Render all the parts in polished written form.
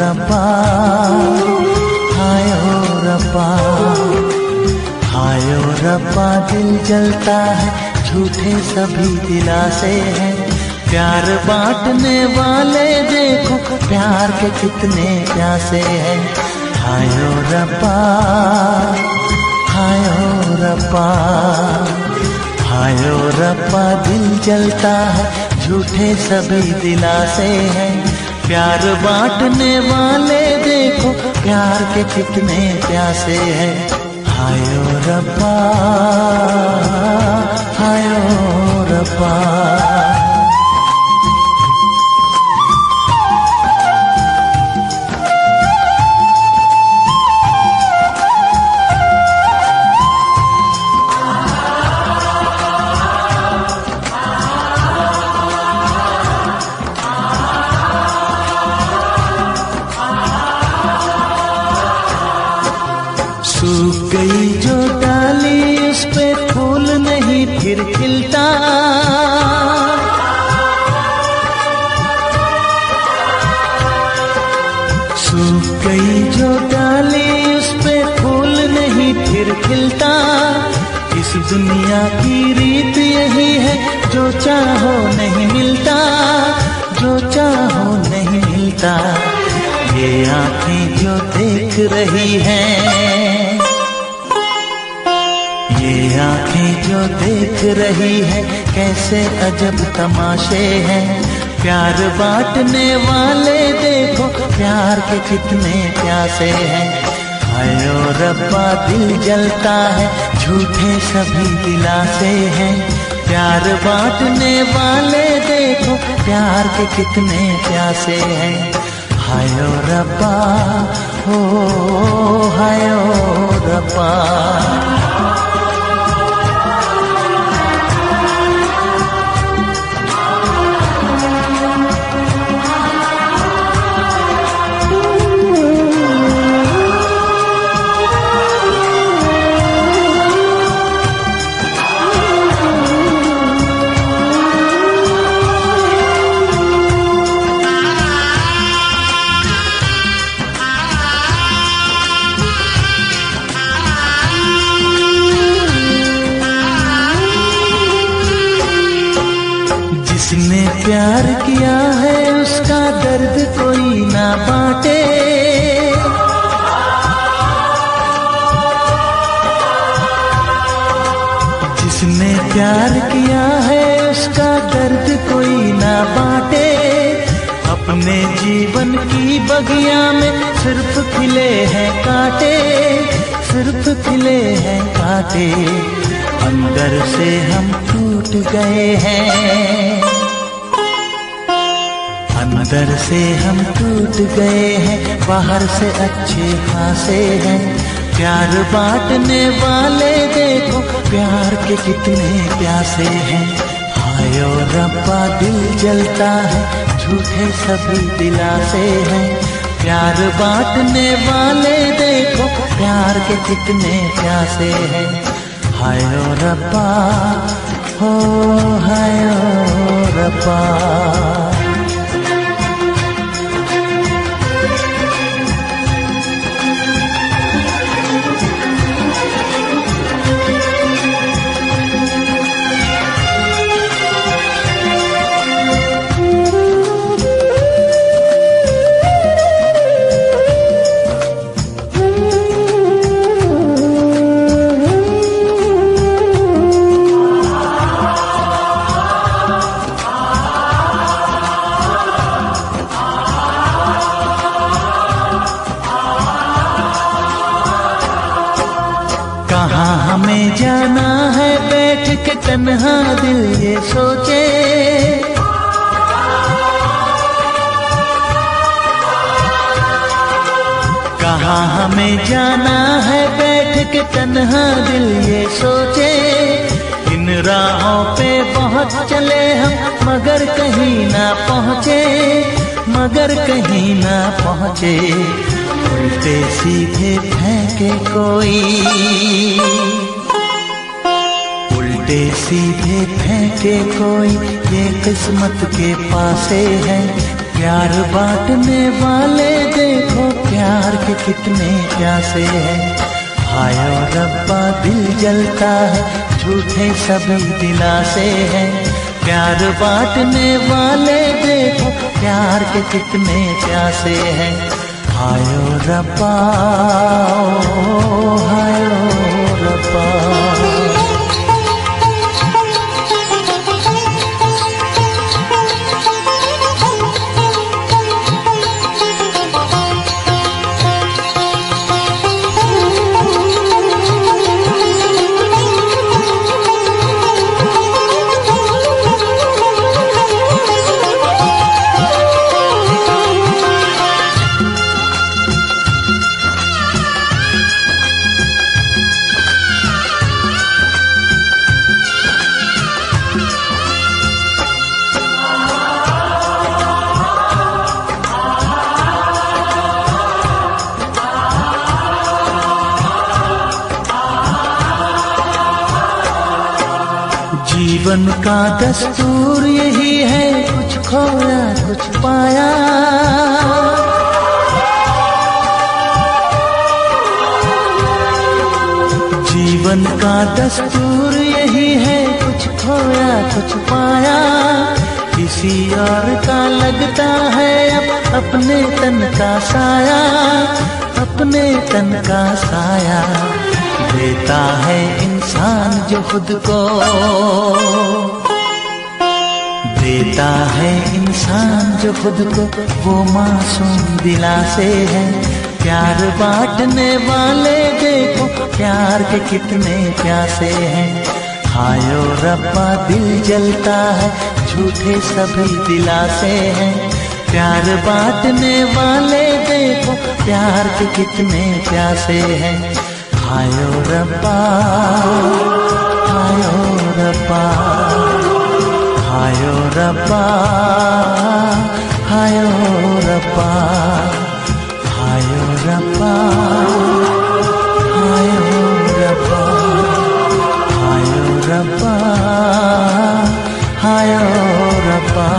रब्बा, हायो रब्बा, हायो रब्बा। दिल जलता है, झूठे सभी दिलासे हैं। प्यार बांटने वाले देखो, प्यार के कितने प्यासे हैं। हायो रब्बा, हायो रब्बा, हायो रब्बा। दिल जलता है, झूठे सभी दिलासे हैं। प्यार बांटने वाले देखो, प्यार के कितने प्यासे हैं। हायो रब्बा, हायो रब्बा। सूख गई जो डाली, उस पे फूल नहीं फिर खिलता। सूख गई जो डाली, उस पे फूल नहीं फिर खिलता। इस दुनिया की रीत यही है, जो चाहो नहीं मिलता, जो चाहो नहीं मिलता। ये आँखें जो देख रही हैं, ये आँखें जो देख रही है, कैसे अजब तमाशे हैं। प्यार बांटने वाले देखो, प्यार के कितने प्यासे हैं। हायो रब्बा, दिल जलता है, झूठे सभी दिलासे हैं। प्यार बांटने वाले देखो, प्यार के कितने प्यासे हैं। हायो रब्बा, हो हायो रब्बा। जिसने प्यार किया है, उसका दर्द कोई ना बांटे। जिसने प्यार किया है, उसका दर्द कोई ना बांटे। अपने जीवन की बगिया में सिर्फ खिले हैं कांटे, सिर्फ खिले हैं कांटे। अंदर से हम टूट गए हैं, अंदर से हम टूट गए हैं। बाहर से अच्छे खासे हैं। प्यार बांटने वाले देखो, प्यार के कितने प्यासे हैं। हायो रब्बा, दिल जलता है, झूठे सभी दिलासे हैं। प्यार बांटने वाले देखो, प्यार के कितने प्यासे हैं। हायो रब्बा, हो हायो रब्बा। कहाँ हमें जाना है, बैठ के तन्हा दिल ये सोचे। कहाँ हमें जाना है, बैठ के तन्हा दिल ये सोचे। इन राहों पे बहुत चले हम, मगर कहीं ना पहुँचे, मगर कहीं ना पहुँचे। उल्टे सीधे फेंके कोई, उल्टे सीधे फेंके कोई, ये किस्मत के पासे है। प्यार बांटने वाले देखो प्यार के कितने प्यासे हैं। हाय ओ रब्बा दिल जलता है झूठे सभी दिलासे हैं। प्यार बांटने वाले देखो प्यार के कितने प्यासे हैं। हाय ओ रब्बा, हाय ओ रब्बा। जीवन का दस्तूर यही है, कुछ खोया कुछ पाया। जीवन का दस्तूर यही है, कुछ खोया कुछ पाया। किसी और का लगता है अब अपने तन का साया, अपने तन का साया। देता है इंसान जो खुद को, देता है इंसान जो खुद को, वो मासूम दिलासे है। प्यार बांटने वाले देखो प्यार के कितने प्यासे हैं। हाय ओ रब्बा दिल जलता है झूठे सभी दिलासे हैं। प्यार बांटने वाले देखो प्यार के कितने प्यासे हैं। हाय ओ रब्बा, हाय ओ रब्बा, हाय ओ रब्बा, हाय ओ रब्बा, हाय ओ रब्बा, हाय ओ रब्बा, हाय ओ रब्बा, हाय ओ रब्बा।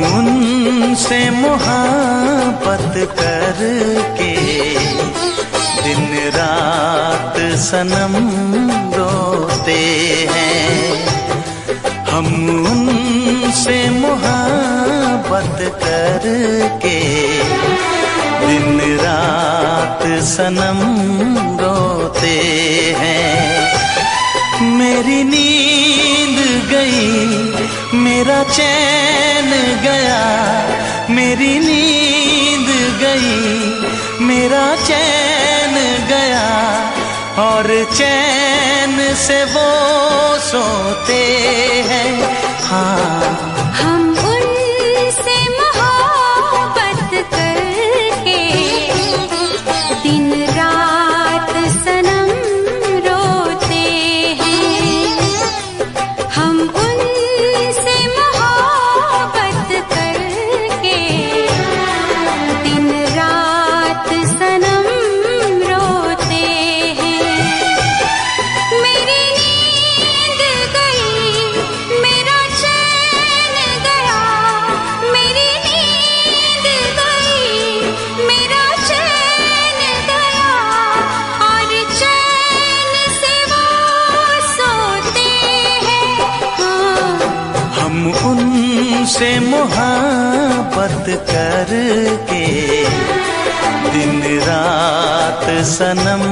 उनसे मोहब्बत करके दिन रात सनम रोते हैं। हम उनसे मोहब्बत करके दिन रात सनम रोते हैं। मेरी नींद गई मेरा चैन गया, मेरी नींद गई मेरा चैन गया, और चैन से वो सोते हैं। हाँ हम उनसे मोहब्बत करके दिन रात सनम रोते हैं। हम उनसे मोहब्बत मोहब्बत करके दिन रात सनम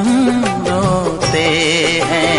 रोते हैं।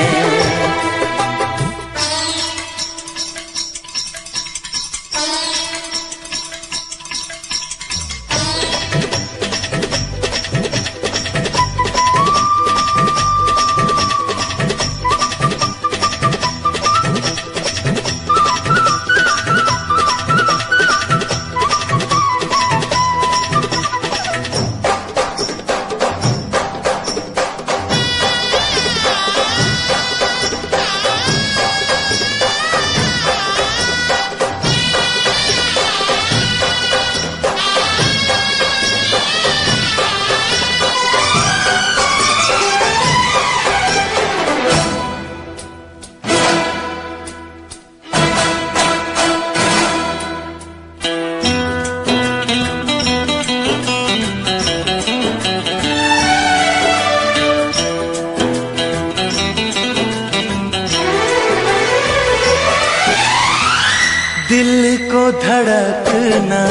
दिल को धड़कना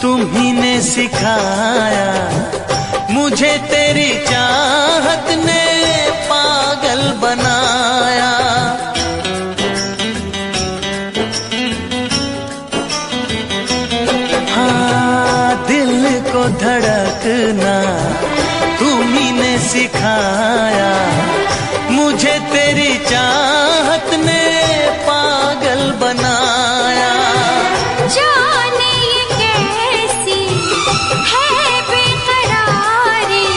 तुम्ही ने सिखाया, मुझे तेरी चाहत ने पागल बनाया। हाँ, दिल को धड़कना तुम्ही ने सिखाया, मुझे तेरी चाहत ने पागल बनाया। जाने ये कैसी है बेकरारी,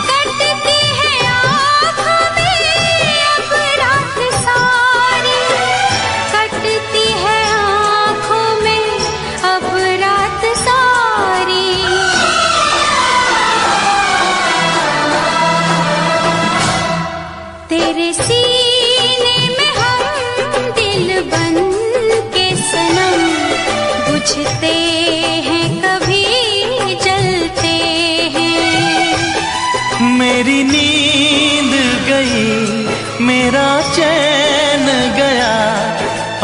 कटती है आँखों में अब रात सारी, कटती है आँखों में अब रात सारी। तेरे सीने में हम दिल बन के सनम, बुझते हैं कभी जलते हैं। मेरी नींद गई, मेरा चैन गया,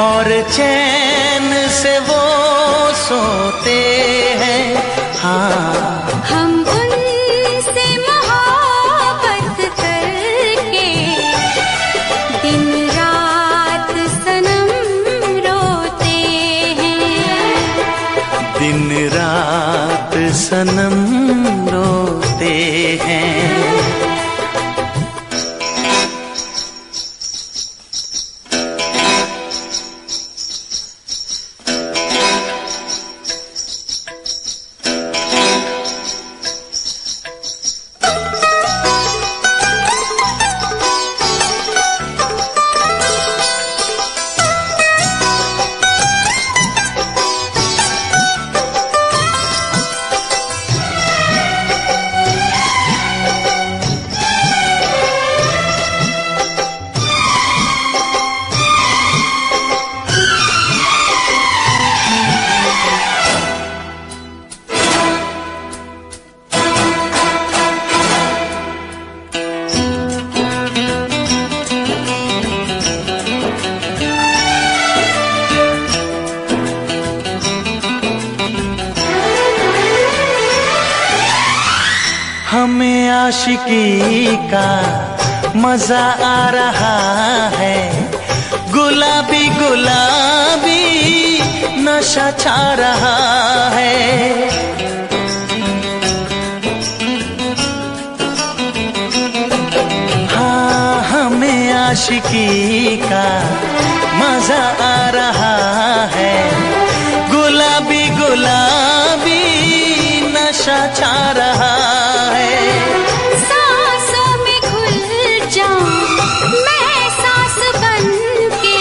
और चैन से वो सोते हैं। हाँ, हम उनसे मोहब्बत करके दिन रात सनम रोते हैं। दिन रात सनम रोते हैं। हमें आशिकी का मजा आ रहा है, गुलाबी गुलाबी नशा छा रहा है। हाँ, हमें आशिकी का मजा आ रहा है, गुलाबी गुलाबी नशा छा रहा है। सांसों में घुल जाऊं मैं सांस बन के,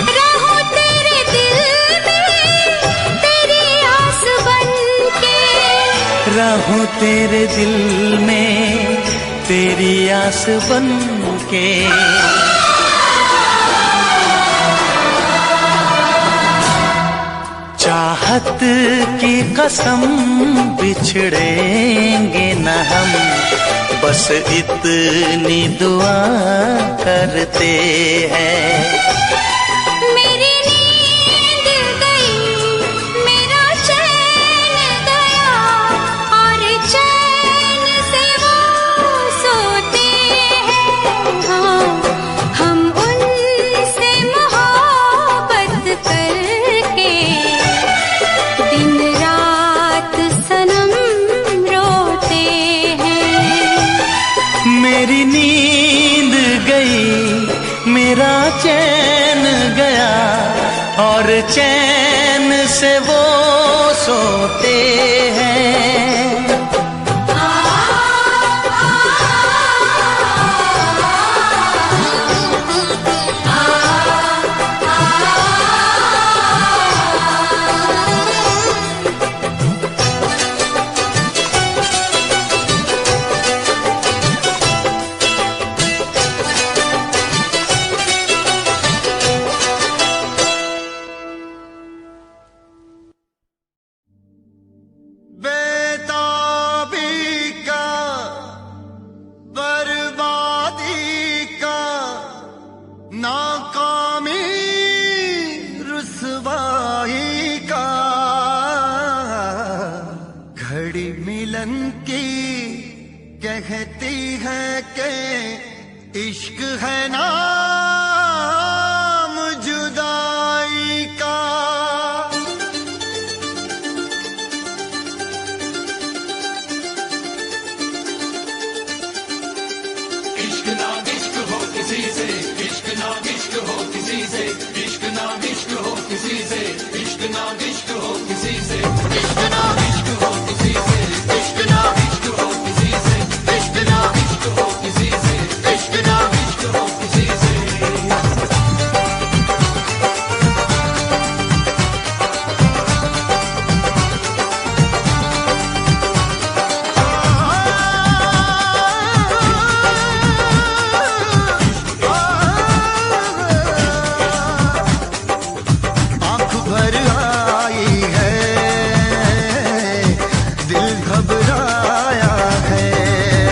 रहूं तेरे दिल में तेरी आस बन के। रहूं तेरे दिल में तेरी आस बन के। चाहत की कसम बिछड़ेंगे न हम, बस इतनी दुआ करते हैं। मेरी नींद गई, मेरा चैन गया और चैन से वो सोते हैं। कहती है कि इश्क है नाम जुदाई का। इश्क ना इश्क हो किसी से, इश्क ना इश्क हो किसी से, इश्क ना इश्क हो किसी से, इश्क ना इश्क हो किसी से, इश्क ना इश्क हो किसी से, इश्क ना इश्क हो किसी से, इश्क ना इश्क हो किसी से, इश्क ना इश्क हो किसी से। आँख भर आई है, दिल घबराया है,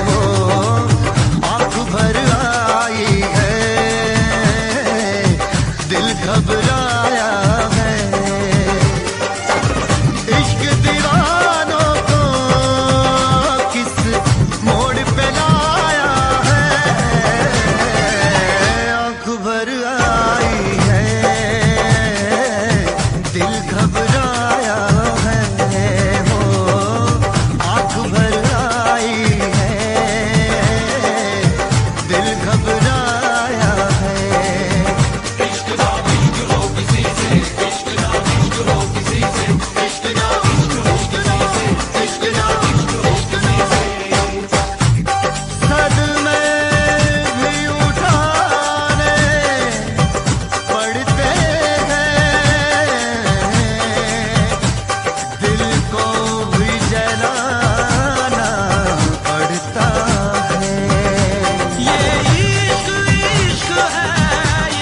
वो आँख भर आई है, दिल घबराया है। इश्क दीवानों को किस मोड़ पे लाया है, आँख भर आई है, दिल घबराया है, वो आँख भर आई है, दिल घबराया है। इश्क ना इश्क हो किसी से, इश्क ना इश्क हो किसी से, इश्क ना इश्क हो किसी से, इश्क ना इश्क हो किसी से। सदमे भी उठाने पड़ते हैं, दिल को भी जलाना पड़ता है। ये इश्क इश्क है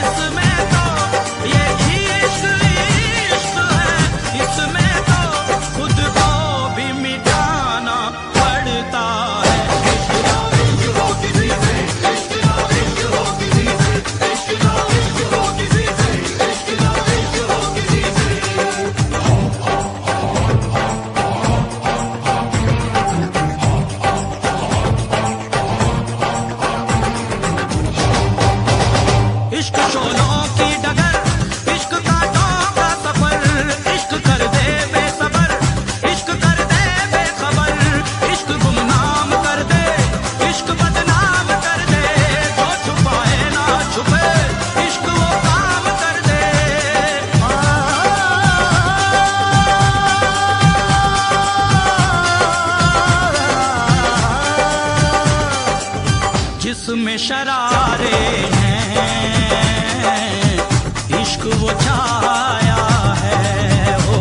इसमें तो, ये इश्क इश्क है इसमें तो, खुद को भी मिटाना पड़ता है। इश्क ना इश्क हो किसी से, इश्क ना इश्क हो किसी से, इश्क ना इश्क हो किसी से, इश्क ना इश्क हो किसी से। इश्क शोलों की डगर, इश्क कांटों का सफर, इश्क कर दे बेसबर, इश्क कर दे बेखबर, इश्क गुमनाम कर दे, इश्क बदनाम कर दे, जो छुपाए ना छुपे, इश्क वो काम कर दे। जिसमें शरारे हैं, इश्क वो छाया है, हो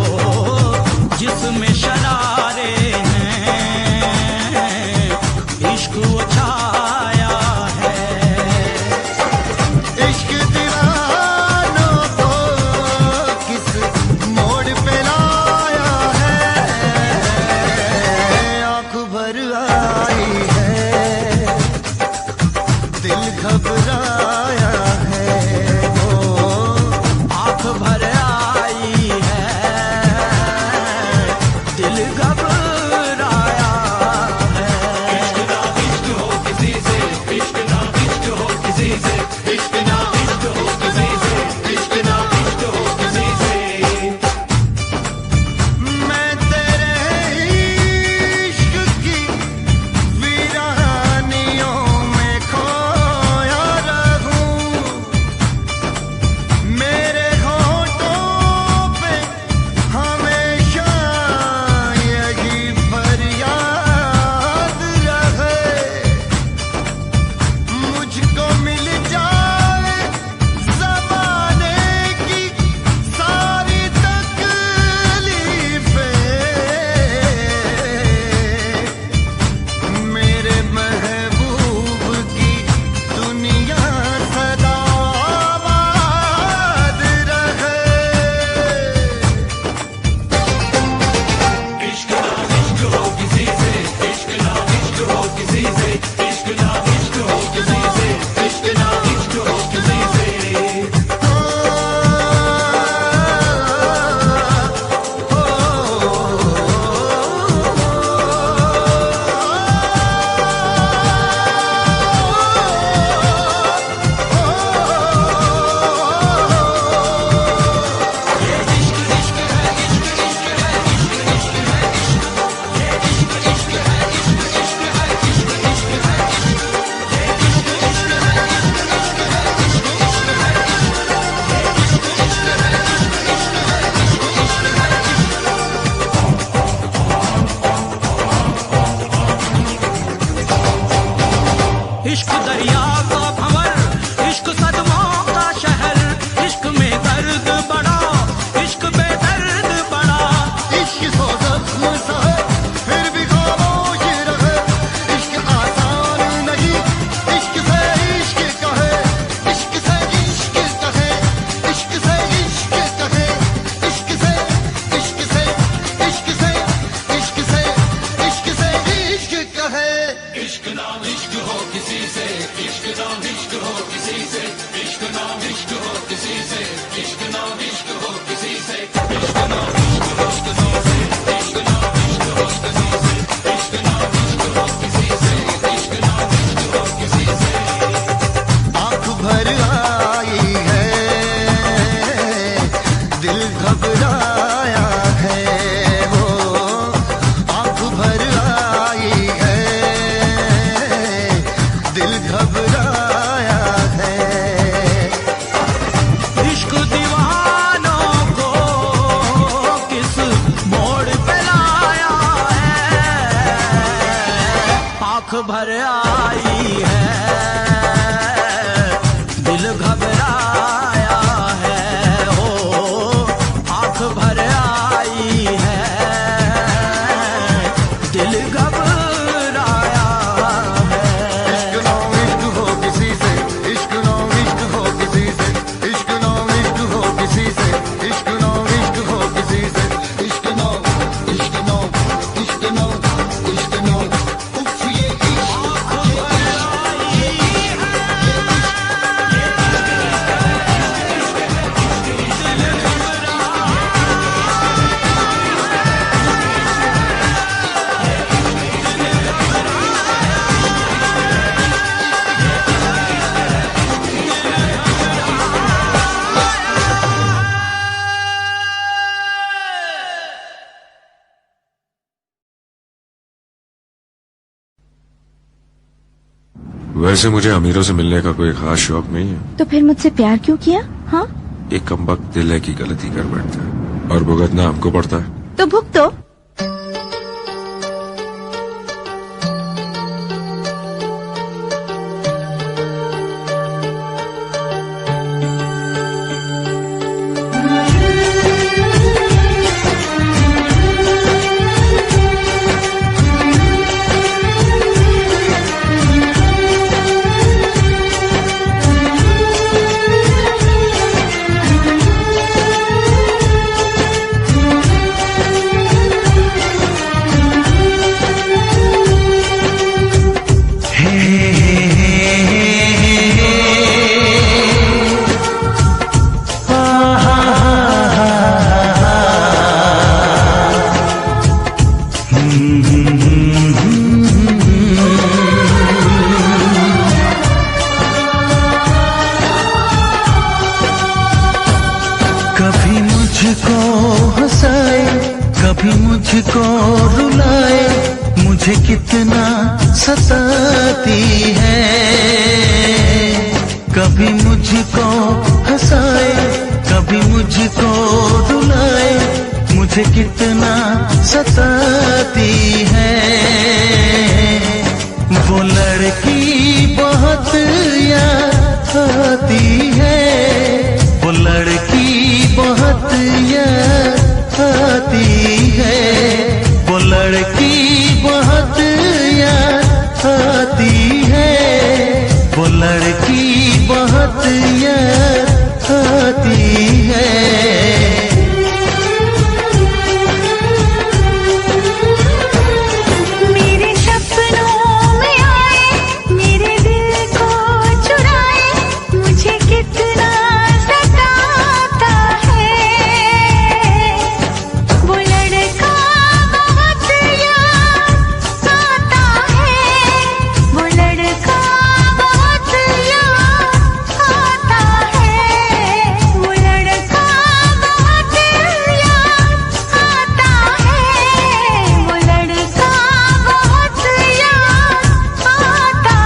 जिसमें शरारे हैं, इश्क वो छाया है। इश्क दीवानों को किस मोड़ पे लाया है, आँख भर आई है, दिल घबराया है, वो आँख भर आई है, दिल घबराया है। इश्क ना इश्क हो किसी से, इश्क ना इश्क हो किसी से, इश्क ना इश्क हो किसी से, इश्क ना इश्क हो किसी से। मैं तेरे इश्क की वीरानियों में खोया रहूं, आंख भर आई है, दिल घबराया है, हो आंख भर आई है, दिल घबराया है। इश्क ना इश्क हो किसी से, इश्क ना इश्क हो किसी से, इश्क ना इश्क हो किसी से, इश्क ना इश्क हो किसी से, इश्क ना इश्क ना इश्क ना इश्क ना उफ ये वैसे मुझे अमीरों से मिलने का कोई खास शौक नहीं है। तो फिर मुझसे प्यार क्यों किया? हाँ, एक कमबख्त दिल है की गलती कर बैठता है और भुगतना हमको पड़ता है। तो भुगतो। कभी मुझको हंसाए, कभी मुझको रुलाए, मुझे कितना सताती है। कभी मुझको हंसाए, कभी मुझको रुलाए, मुझे कितना सताती है। वो लड़की बहुत याद आती है, वो लड़की बहुत याद आती है, वो लड़की बहुत याद आती है, वो लड़की बहुत याद आती है। मेरे सपनों में आए, मेरे दिल को चुराए, मुझे कितना सताता है। वो लड़का बहुत याद आता है, वो लड़का बहुत याद आता है, वो लड़का बहुत याद आता है, वो लड़का बहुत याद आता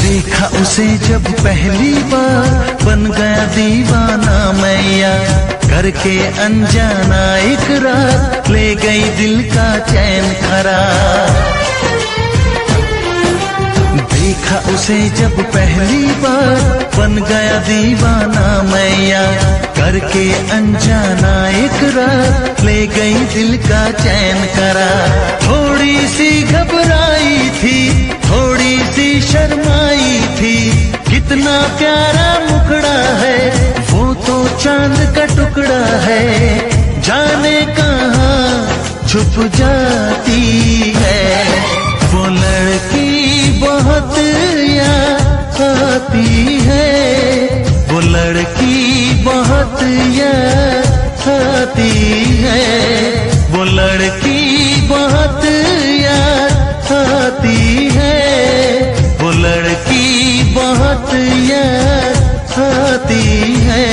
देखा उसे जब पहली बार, बन गया दीवाना मैया, करके अनजाना इकरार, ले गई दिल का चैन करार। देखा उसे जब पहली बार, बन गया दीवाना मैया, करके अनजाना इकरार, ले गई दिल का चैन करार। थोड़ी सी घबराई थी, थोड़ी सी शर्माई थी, कितना प्यारा मुखड़ा है, वो तो चांद का टुकड़ा है, जाने कहाँ छुप जाती है। वो लड़की बहुत याद आती है, वो लड़की बहुत याद आती है, वो लड़की बहुत याद आती है, वो लड़की बहुत याद आती है।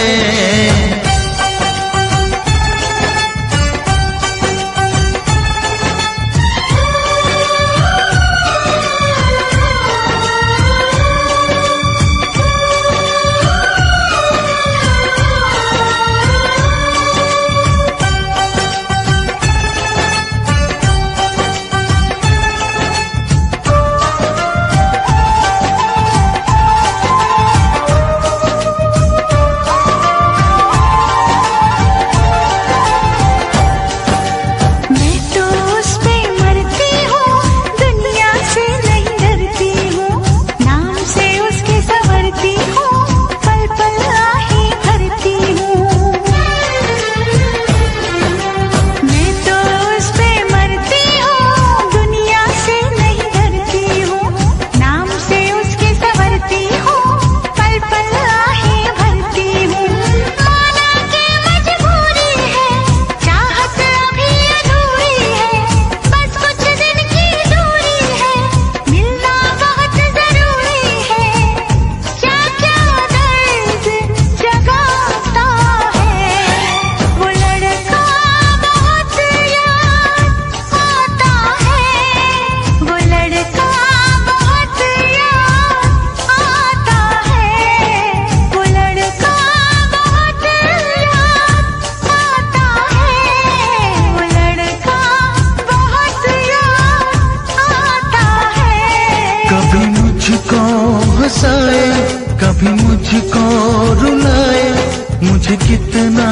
मुझे कितना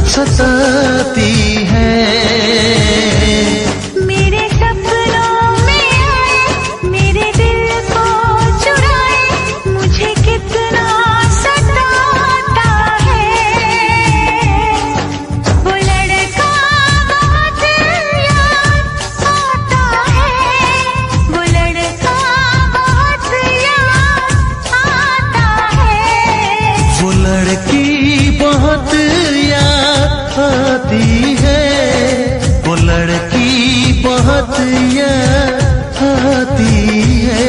सताती है। मेरे सपनों में आए, मेरे दिल को चुराए, मुझे कितना सताता है। वो लड़का बहुत याद आता है, वो लड़का बहुत याद आता है। वो लड़की बहुत याद आती है, वो लड़की बहुत याद आती है।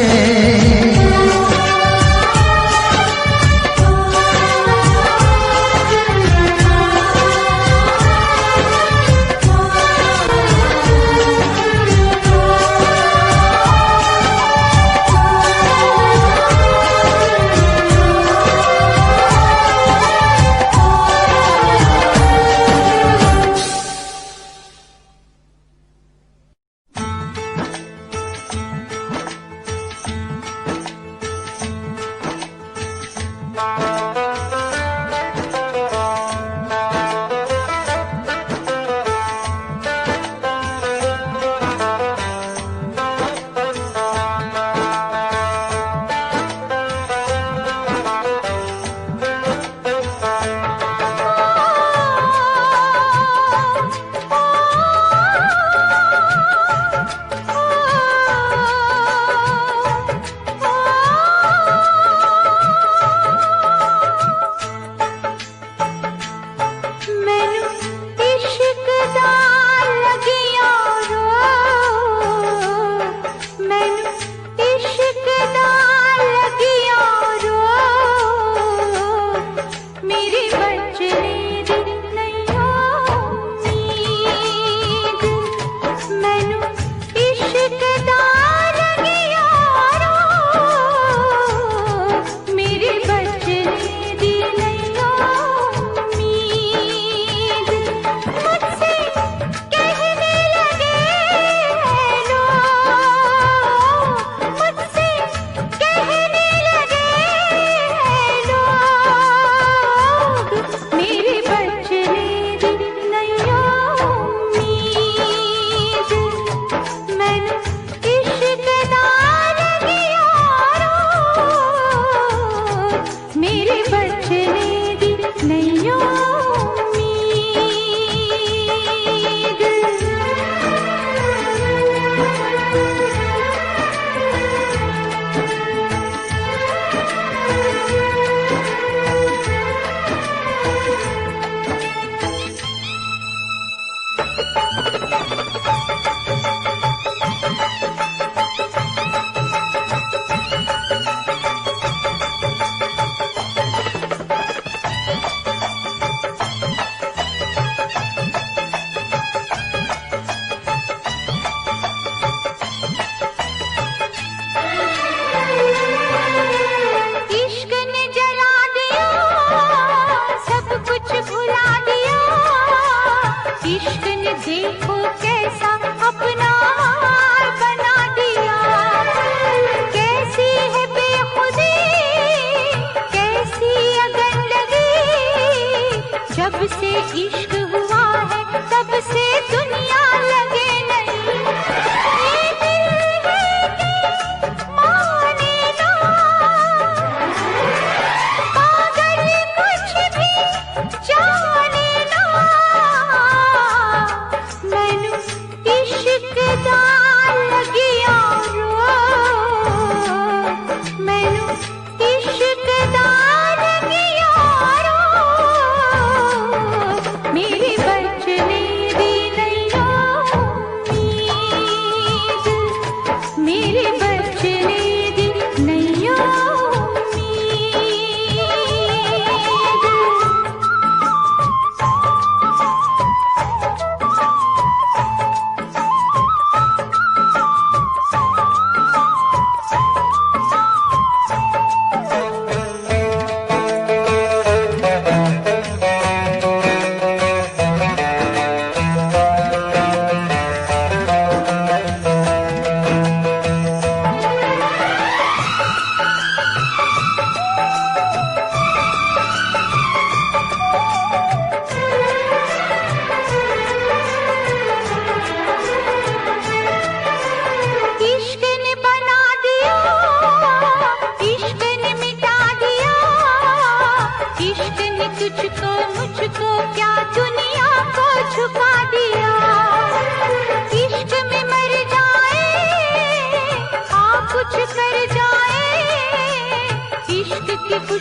मेरे बचने दी नहीं।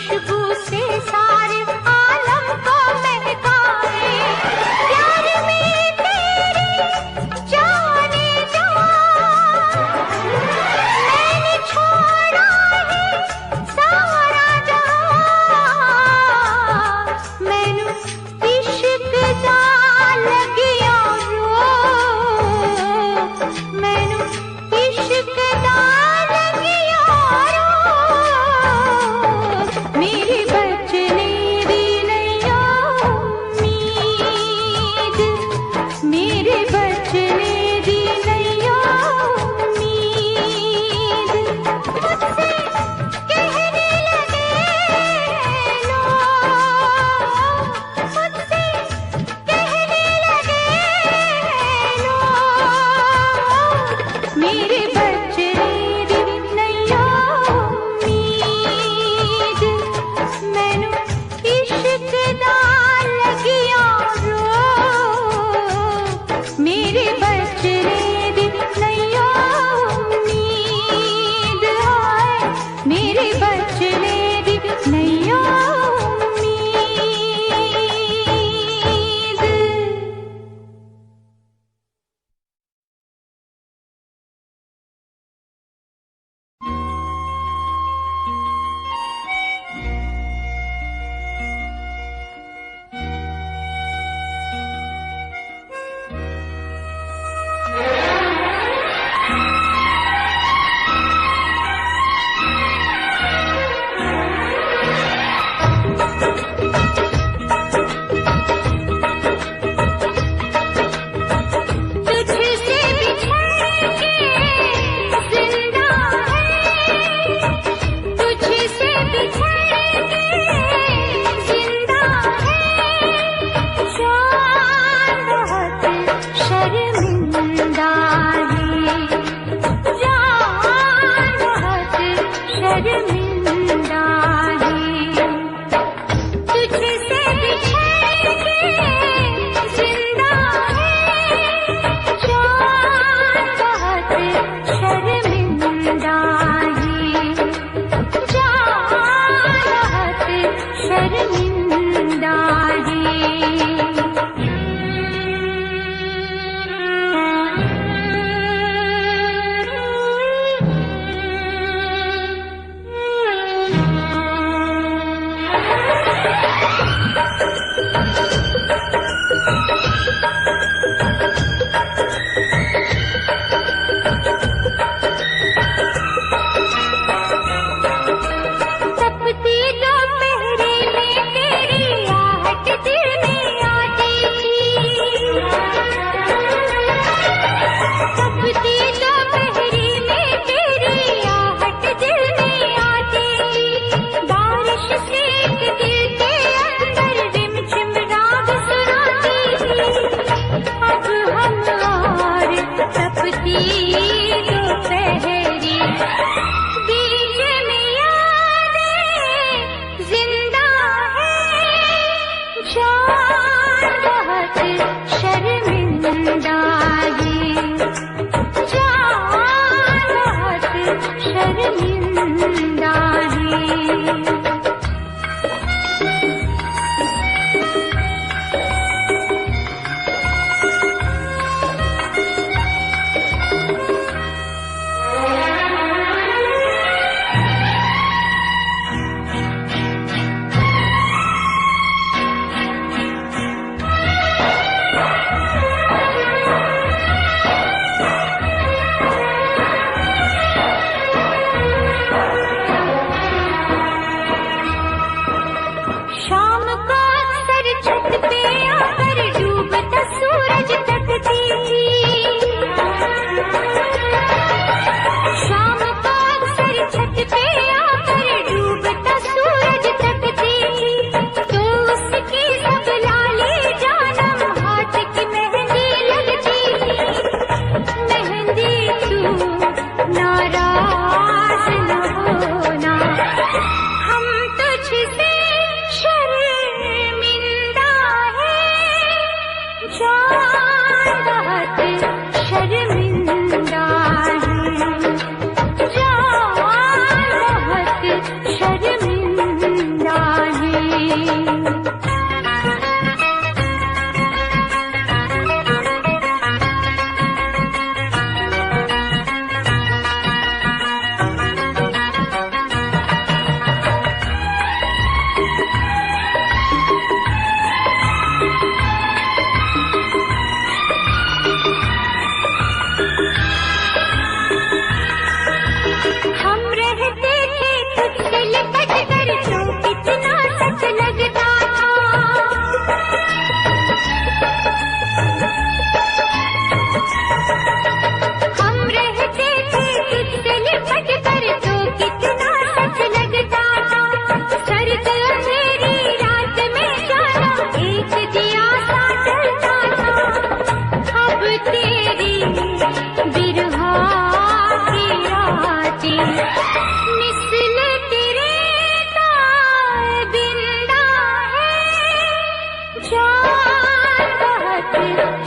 खुशबू से सारे आलम को महकाए। प्यार में तेरे जाने जा मैंने छोड़ा है सारा जहां। मैनू इश्क दा लगिया रो, मैनू इश्क दा लगिया रो। मेरे बचने दी नैया उम्मीद, मेरे बचने दी नैया उम्मीद। मुझसे कहने लगे लोग, मुझसे कहने लगे लोग, मेरे बचने दी नैया उम्मीद। मैनू इश्क दा लगिया रो, मेरे बचने दी नैया उम्मीद। हाय मेरे बचने दी नैया उम्मीद। तुझसे बिछड़ के जिंदा है, तुझसे बिछड़ के जिंदा है। जान बहुत शर्मिंदा है, जान बहुत शर्मिंदा है। तुझसे बिछड़ के जिंदा है, जान बहुत शर्मिंदा है, जान बहुत शर्मिंदा तपती दोपहरी में तेरी आहट दिल में आती थी। तपती दोपहरी में तेरी आहट दिल में आती थी। बारिश से एक दिल के अंदर रिमझिम राग सुनाती थी। अब हम और तपती दोपहरी बीच में यादें जिंदा है। जान बहुत शर्मिंदा है, जान बहुत शर्मिंदा है।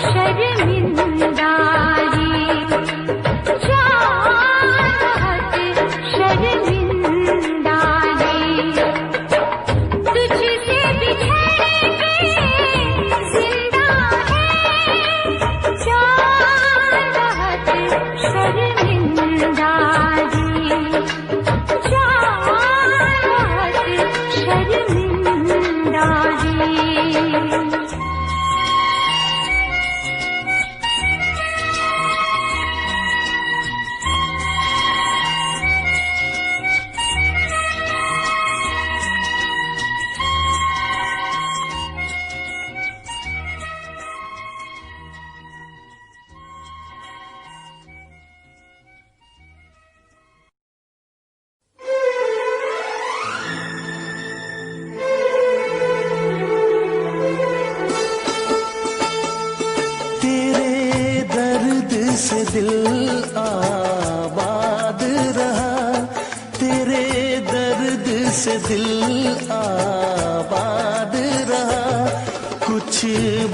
शर्मिंदा है, चाहत शर्मिंदा है। तुझसे बिछड़ के जिंदा है, चाहत शर्मिंदा है, चाहत शर्मिंदा है। से दिल आबाद रहा, तेरे दर्द से दिल आबाद रहा। कुछ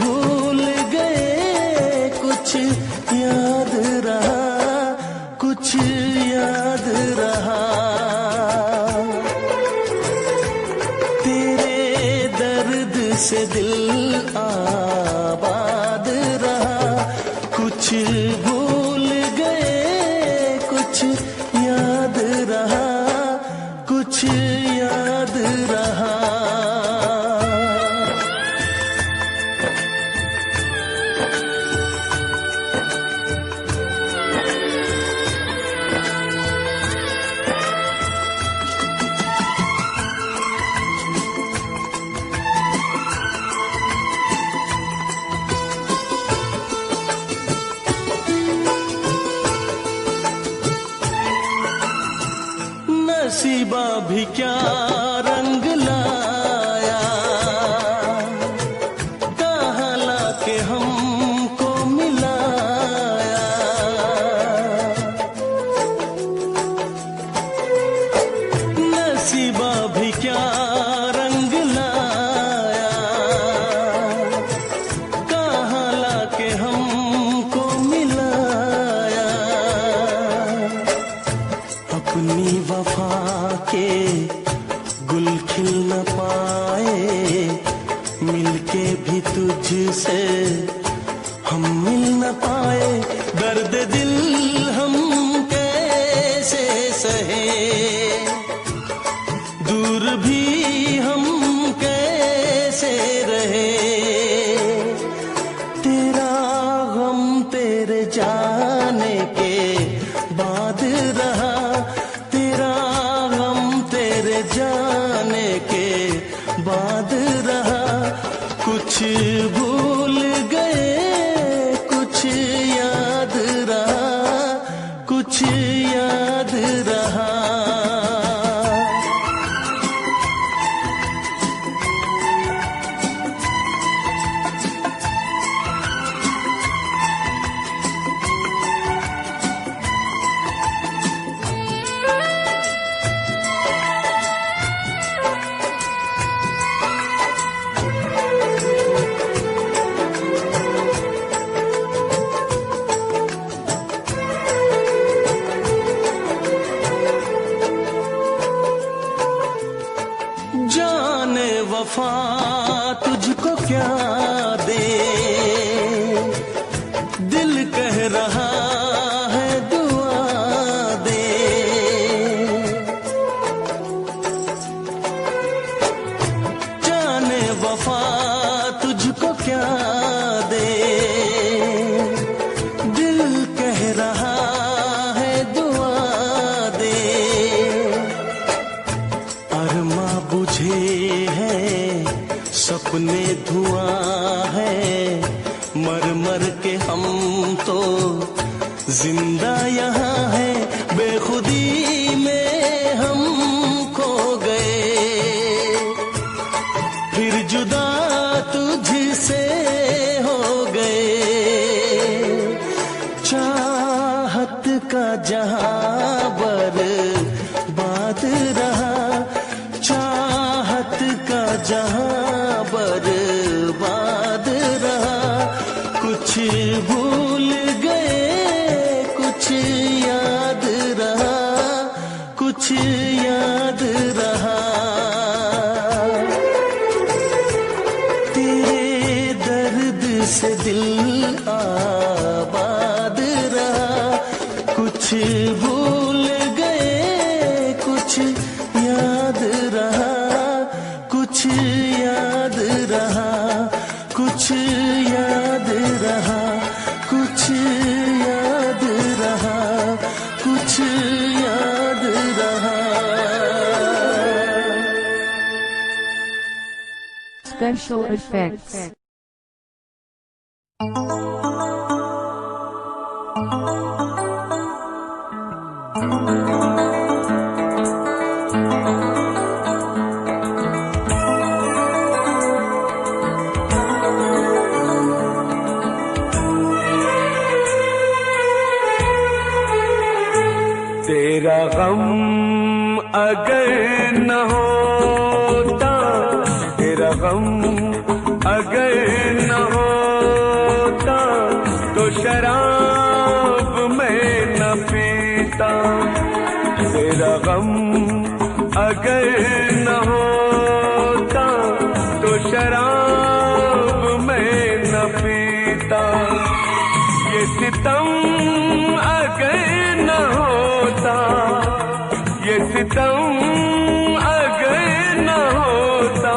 भूल गए कुछ याद रहा, कुछ याद रहा। तेरे दर्द से दिल आबाद रहा, कुछ भूल गए कुछ याद रहा, कुछ याद रहा। नसीबा भी क्या रंग लाया, कहाँ लाके हमको मिलाया। नसीबा भी क्या रंग लाया, कहाँ लाके हमको मिलाया। अपनी वफा के गुल खिल न पाए, मिलके भी तुझसे हम मिल न पाए। दर्द दिल हम कैसे सहे, दूर भी हम कैसे रहे। तेरा गम तेरे जाने के बाद रहा, जाने के बाद रहा। कुछ भूल गए कुछ याद रहा, कुछ याद रहा। जाने वफा तुझको क्या दे, दिल कह रहा है दुआ दे। जाने वफा तुझको क्या दे, दिल कह रहा है दुआ दे। अरमा बुझे है सपने धुआं है, मर मर के हम तो जिंदा यहाँ है। बेखुदी में हम खो गए, फिर जुदा तुझसे हो गए। चाहत का जहां बर्बाद रहा, चाहत का जहां बर्बाद रहा। से दिल आबाद रहा। कुछ भूल गए कुछ याद रहा, कुछ याद रहा, कुछ याद रहा, कुछ याद रहा, कुछ याद रहा। Special effects. तेरा गम अगर न होता, तेरा गम अगर न होता, तो शराब मैं न पीता। तेरा गम अगर न होता, तो शराब मैं न पीता। ये सितम अगर न होता, ये सितम अगर न होता,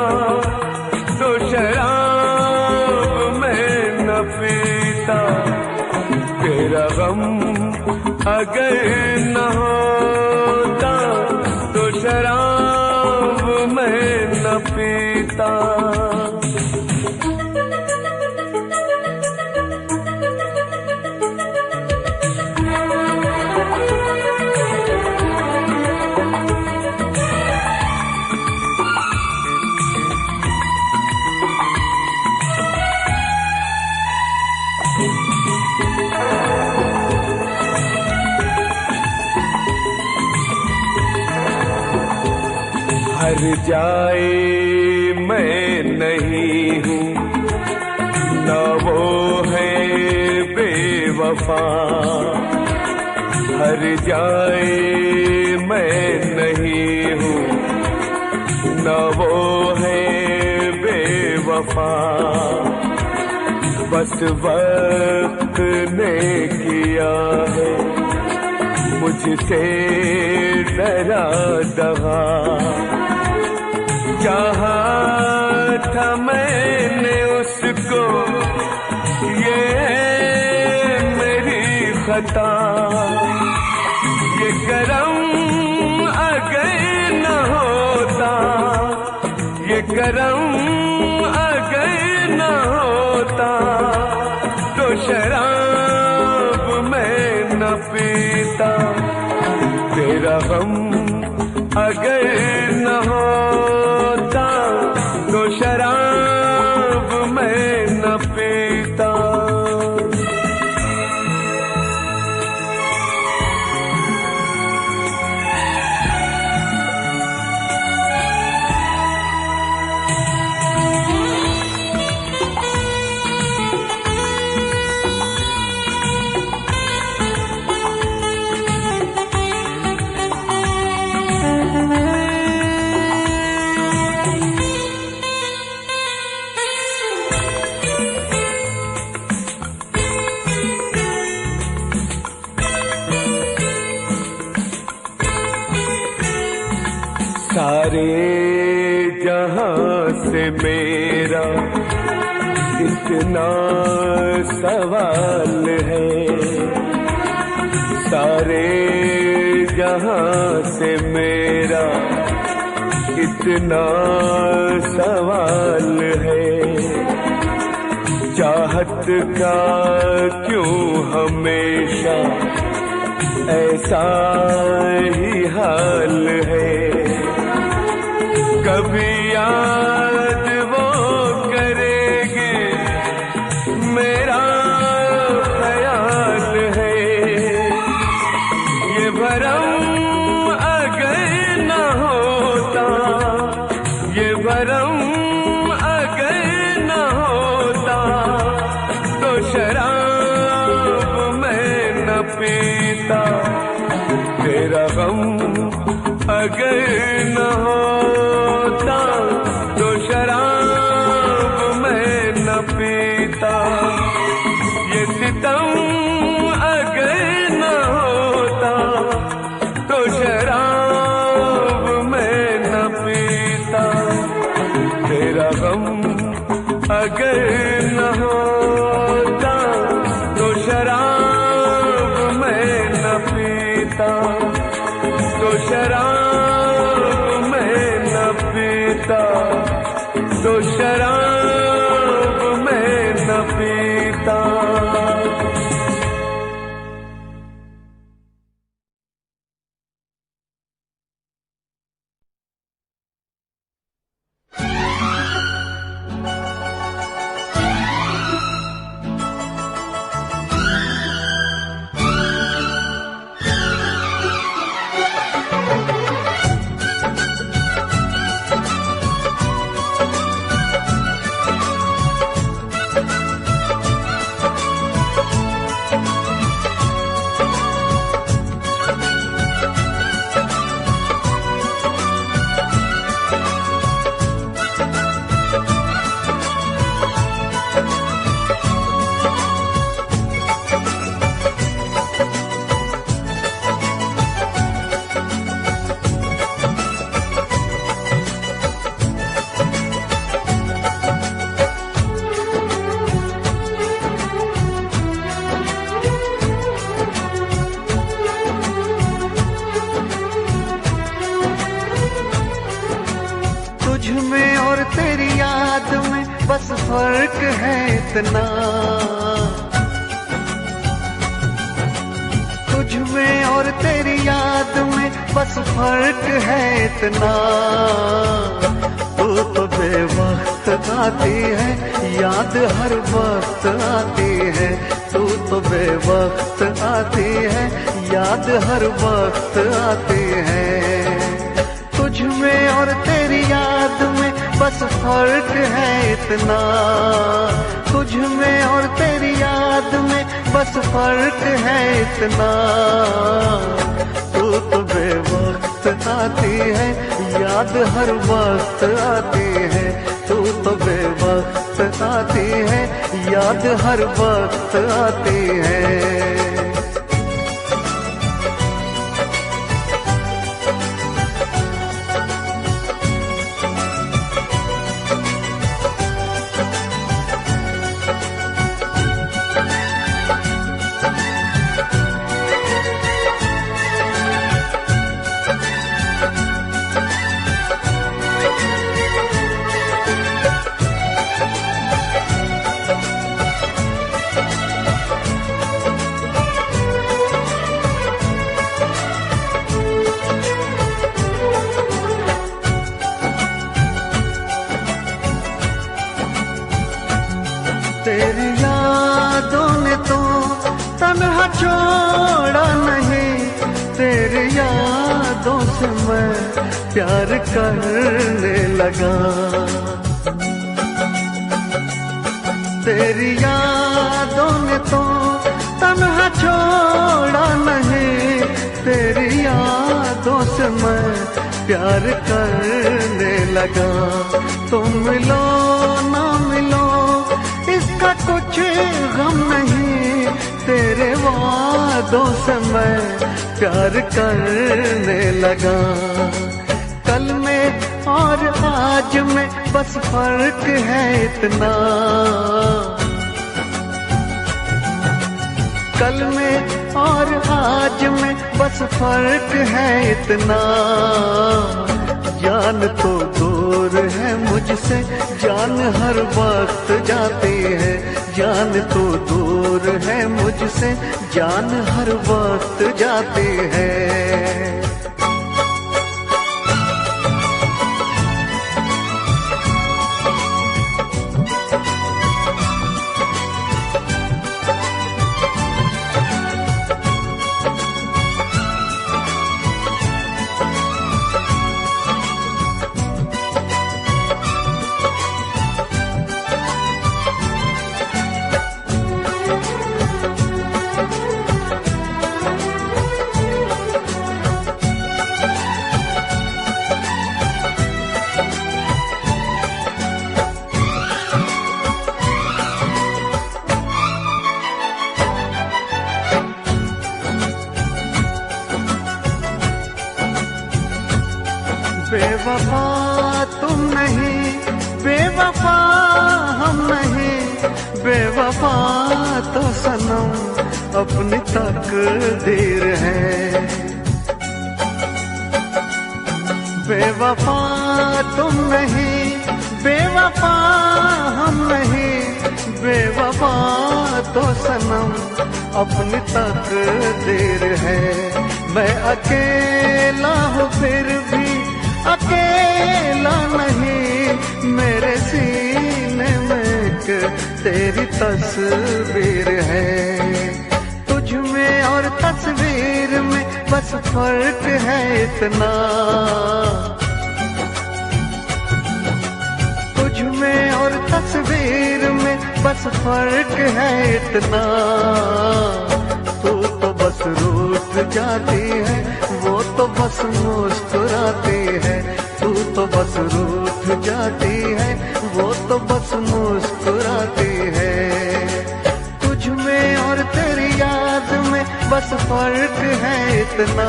तो शराब मैं न पीता। तेरा गम अगर न होता, तो शराब मैं न पीता। हर जाए मैं नहीं हूँ, न वो है बेवफा। हर जाए मैं नहीं हूँ, न वो है बेवफा। बस वक्त ने किया है मुझसे डरा दगा। चाहा था मैंने उसको, ये मेरी खता। ये करम अगर न होता, ये करम अगर न होता, तो शराब मैं न पीता। तेरा गम अगर न होता, तो शराब मैं न पीता। सारे जहां से मेरा इतना सवाल है। सारे जहां से मेरा इतना सवाल है। चाहत का क्यों हमेशा ऐसा ही हाल है। कभी याद वो करेंगे मेरा ख्याल है। ये भरम अगर न होता, ये भरम अगर न होता, तो शराब मैं न पीता। तेरा गम अगर न होता, तो शराब मैं न पीता। है इतना, तुझ में और तेरी याद में बस फर्क है इतना। तू तो बेवक्त आती है, याद हर वक्त आती है। तू तो बेवक्त आती है, याद हर वक्त आती है। तुझ में और तेरी याद में बस फर्क है इतना, तुझ में और तेरी याद में बस फर्क है इतना। तू तो बेवक्त आती है, याद हर वक्त आती है। तू तो बेवक्त आती है, याद हर वक्त आती है। तेरी यादों ने तो तन्हा छोड़ा नहीं, तेरी यादों से मैं प्यार करने लगा। तेरी यादों ने तो तन्हा छोड़ा नहीं, तेरी यादों से मैं प्यार करने लगा। तुम मिलो ना मिलो इसका कुछ गम नहीं, तेरे वादों से मैं प्यार करने लगा। कल में और आज में बस फर्क है इतना, कल में और आज में बस फर्क है इतना। जान तो दूर है मुझसे, जान हर वक्त जाती है। जान तो दूर है मुझसे, जान हर वक्त जाती है। बेवफा तुम नहीं, बेवफा हम नहीं, बेवफा तो सनम अपनी तकदीर है। बेवफा तुम नहीं, बेवफा हम नहीं, बेवफा तो सनम अपनी तकदीर है। मैं अकेला हूँ फिर भी अकेला नहीं, मेरे सीने में एक तेरी तस्वीर है। तुझ में और तस्वीर में बस फर्क है इतना, तुझ में और तस्वीर में बस फर्क है इतना। तू तो बस रूठ जाती है, वो तो बस मुस्कुराती है। तू तो बस रूठ जाती है, वो तो बस मुस्कुराती है। तुझ में और तेरी याद में बस फर्क है इतना,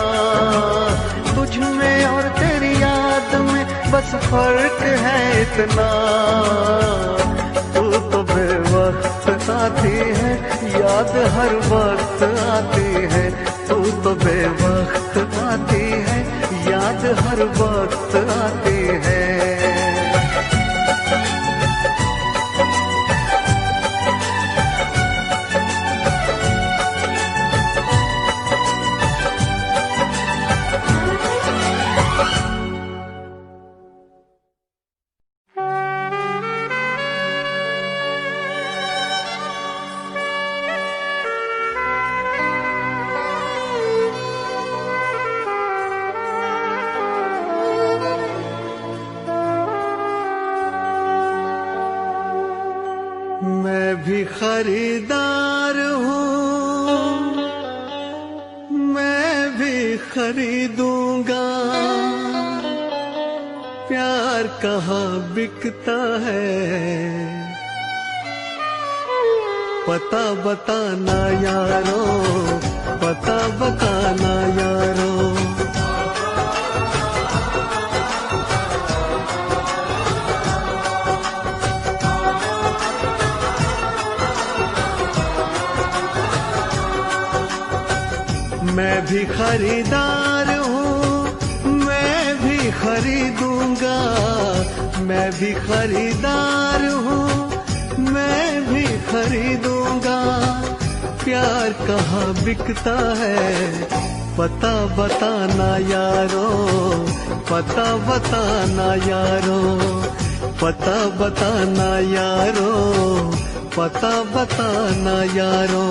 तुझ में और तेरी याद में बस फर्क है इतना। तू तो बेवक्त आती है, याद हर वक्त आती है। तू तो बेवक्त आती है, याद हर वक्त आती है। भी खरीदार हूँ, मैं भी खरीदूंगा। प्यार कहाँ बिकता है, पता बताना यारो, पता बताना यारो। मैं भी खरीदार हूँ, मैं भी खरीदूंगा। मैं भी खरीदार हूँ, मैं भी खरीदूंगा। प्यार कहाँ बिकता है, पता बताना यारो, पता बताना यारो, पता बताना यारो, पता बताना यारो।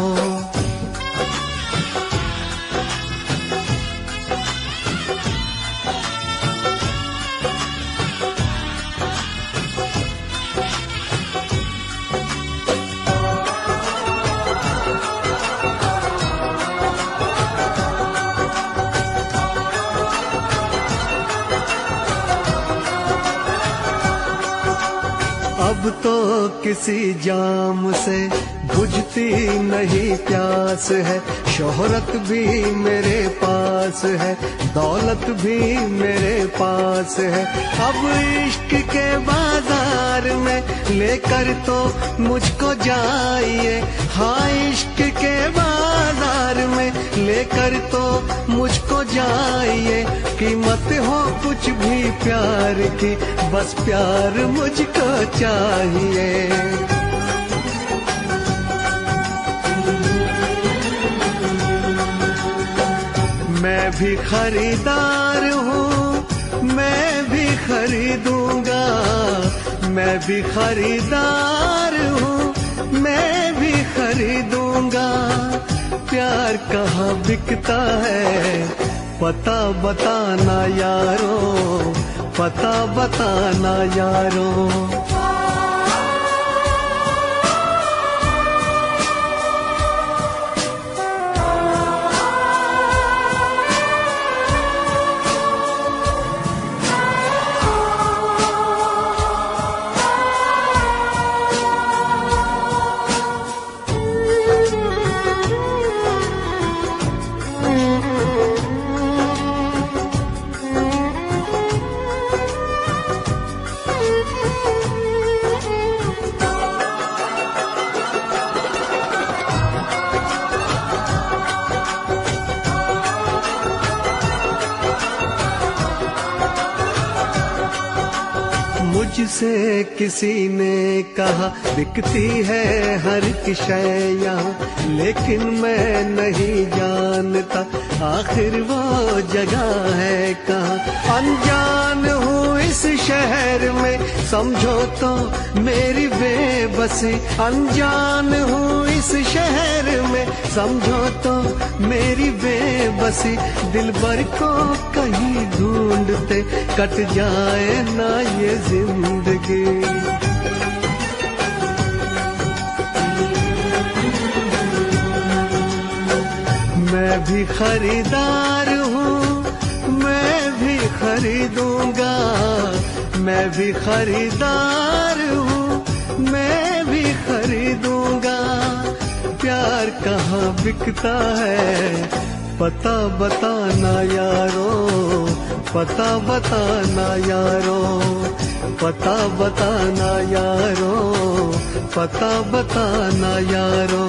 अब तो किसी जाम से बुझती नहीं प्यास है। शोहरत भी मेरे पास है, दौलत भी मेरे पास है। अब इश्क के बाजार में लेकर तो मुझको जाइए। हाँ, इश्क के बाजार में लेकर तो मुझको जाइए। कीमत हो कुछ भी प्यार की, बस प्यार मुझको चाहिए। मैं भी खरीदार हूँ, मैं भी खरीदूंगा। मैं भी खरीदार हूँ, मैं भी खरीदूंगा। प्यार कहाँ बिकता है, पता बताना यारो, पता बताना यारो। मुझसे किसी ने कहा बिकती है हर एक शय यहाँ, लेकिन मैं नहीं जानता आखिर वो जगह है कहाँ। अनजान हूँ इस शहर में, समझो तो मेरी बेबसी। अनजान हूँ इस शहर में, समझो तो मेरी बेबसी। दिलबर को कहीं ढूंढते कट जाए ना ये जिंदगी। मैं भी खरीदार हूँ, मैं भी खरीदूंगा। मैं भी खरीदार हूँ, मैं भी खरीदूंगा। प्यार कहाँ बिकता है, पता बताना यारो, पता बताना यारो, पता बताना यारो, पता बताना यारो।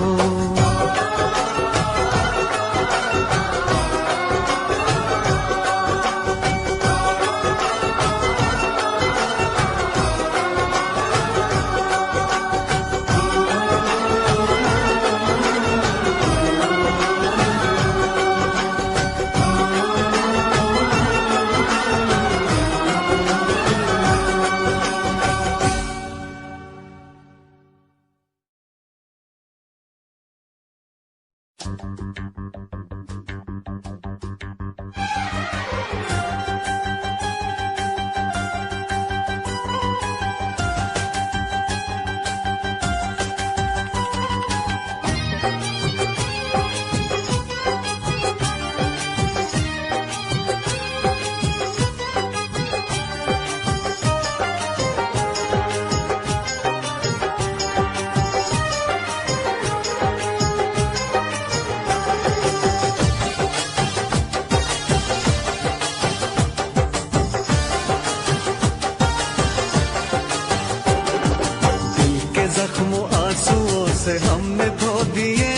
से हमने धो दिए,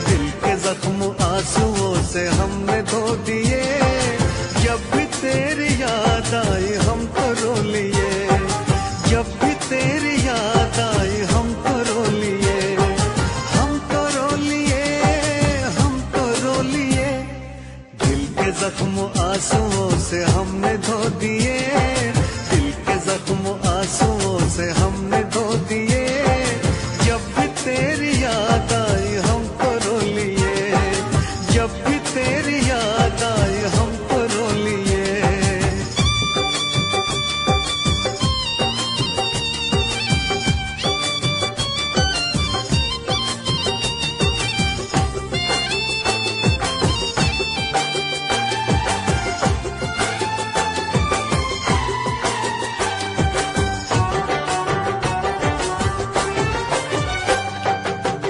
दिल के जख्म आंसुओं से हमने धो दिए। जब भी तेरी याद आई हम तो रो लिए, जब भी तेरी याद आई हम तो रो लिए, हम तो रो लिए, हम तो रो लिए। दिल के जख्म आंसुओं से हमने धो दिए, दिल के जख्म आंसुओं से हमने धो दिए। जब भी तेरी याद आई हम तो रो लिए, जब भी तेरी याद आई हम तो रो लिए।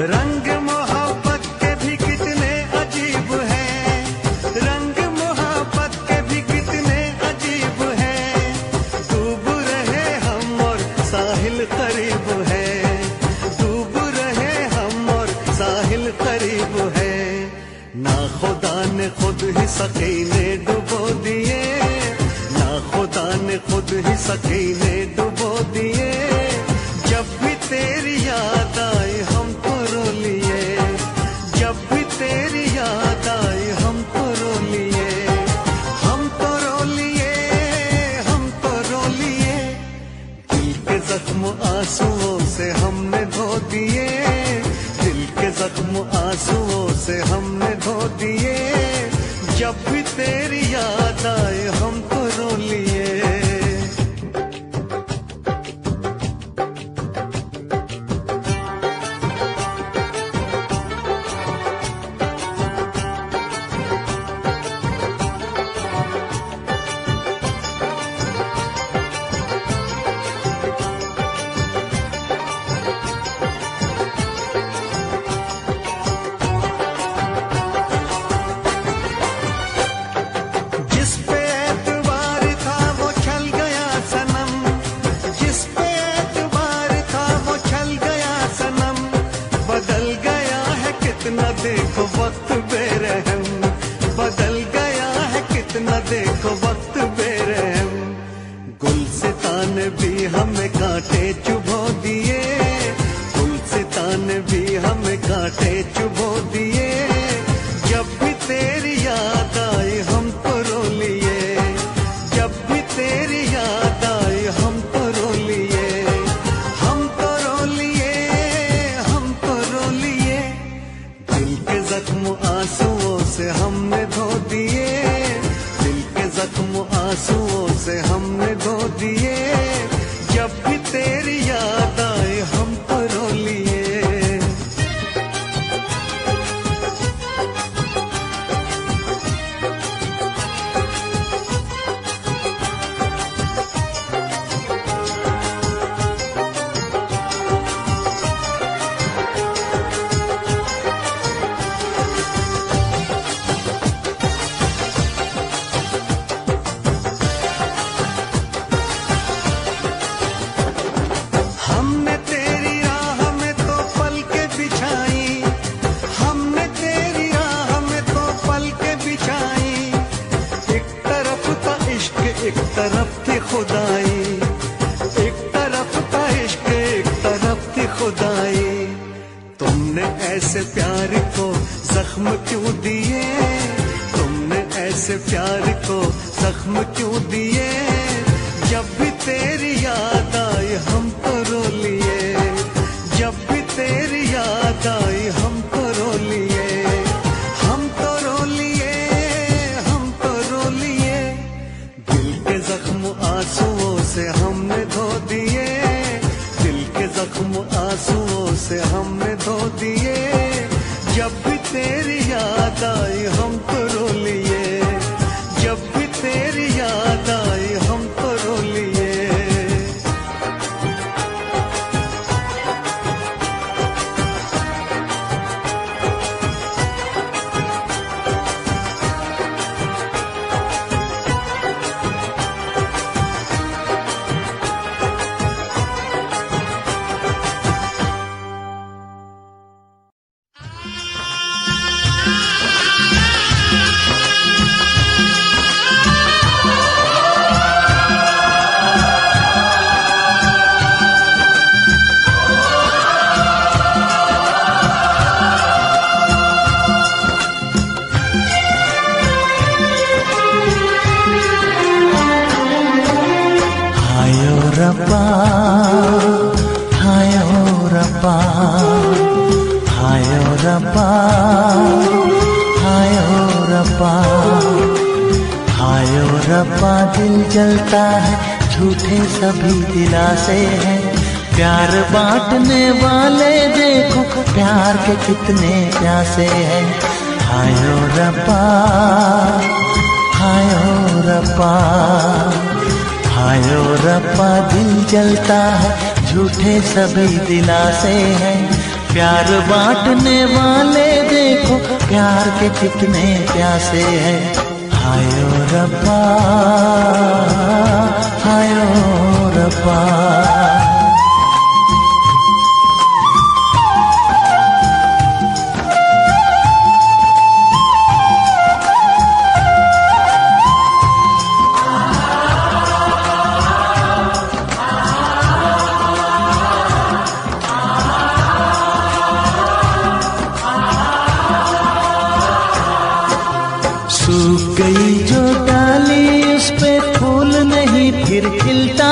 रंग मोहब्बत के भी कितने अजीब हैं, रंग मोहब्बत के भी कितने अजीब हैं। डूब रहे हम और साहिल करीब है, डूब रहे हम और साहिल करीब है। ना खुदा ने खुद ही सकीने डुबो दिए, ना खुदा ने खुद ही सकीने डुबो दिए। जब भी तेरी याद आई हम तो रो लिए, जब भी तेरी याद आई हम तो रो लिए, हम तो रो लिए, हम तो रो लिए। दिल के जख्म आंसुओं से हमने धो दिए, दिल के जख्म आंसुओं से हमने धो दिए। जब भी तेरी याद आई हम तो रो लिए। जिस पे एतबार था वो छल गया सनम, जिस पे एतबार था वो छल गया सनम। बदल गया है कितना देखो वक्त बेरहम, बदल गया है कितना देखो वक्त बेरहम। गुलसितां ने भी हमें कांटे चुभो दिए, गुलसितां ने भी हमें कांटे चुभो दिए। जब भी तेरी याद आई हम तो रो लिए, जब भी तेरी याद आई हम तो रो लिए, हम तो रो लिए, हम तो रो लिए। दिल के जख्म आंसुओं से हमने धो दिए, दिल के जख्म आंसुओं से हमने धो दिए। जब भी तेरी याद आई हम तो रो लिए। हमने तेरी राह में तो पल के बिछाई, हमने तेरी राह में तो पल के बिछाई। एक तरफ था इश्क एक तरफ थी खुदाई, एक तरफ था इश्क एक तरफ थी खुदाई। तुमने ऐसे प्यार को जख्म क्यों दिए, तुमने ऐसे प्यार को जख्म क्यों दिए। जब भी तेरी याद आई हम तो रो लिए, जब भी तेरी याद आई हम तो रो लिए, हम तो रो लिए, हम तो रो लिए। दिल के जख्म आंसुओं से हमने धो दिए, दिल के जख्म आंसुओं से हमने धो दिए। जब भी तेरी याद आई हम तो रो लिए, जब भी तेरी याद आई हम तो रो लिए। हाय ओ रब्बा, हाय ओ रब्बा, हाय ओ रब्बा दिल जलता है, झूठे सभी दिलासे हैं। प्यार बांटने वाले देखो प्यार के कितने प्यासे हैं। हाय ओ रब्बा, हाय ओ रब्बा, हाय ओ रब्बा दिल जलता है, झूठे सभी दिलासे हैं। प्यार बांटने वाले देखो प्यार के कितने प्यासे हैं। हाय ओ रब्बा, हाय ओ रब्बा। सूख गई जो डाली उस पे फूल नहीं फिर खिलता,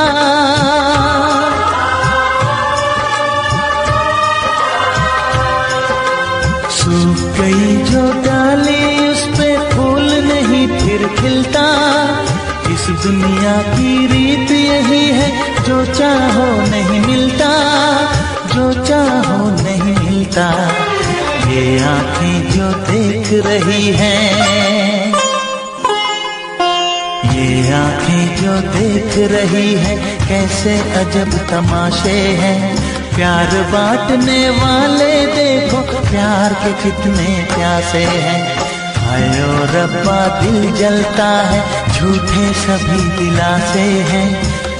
सूख गई जो डाली उस पे फूल नहीं फिर खिलता। इस दुनिया की रीत यही है, जो चाहो नहीं मिलता, जो चाहो नहीं मिलता। ये आंखें जो देख रही हैं, ये आंखें जो देख रही है, कैसे अजब तमाशे हैं। प्यार बांटने वाले देखो प्यार के कितने प्यासे हैं। हाय ओ रब्बा दिल जलता है, झूठे सभी दिलासे हैं।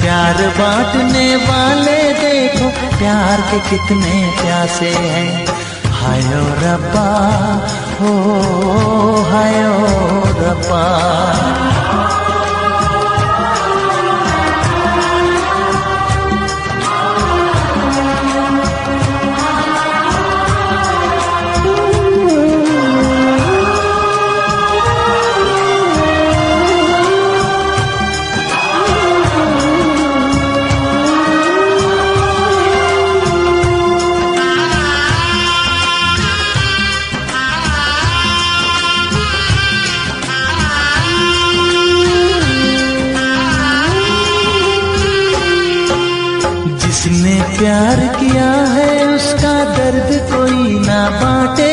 प्यार बांटने वाले देखो प्यार के कितने प्यासे हैं। हाय ओ रब्बा, हो हाय ओ रब्बा। जिसने प्यार किया है उसका दर्द कोई ना बांटे,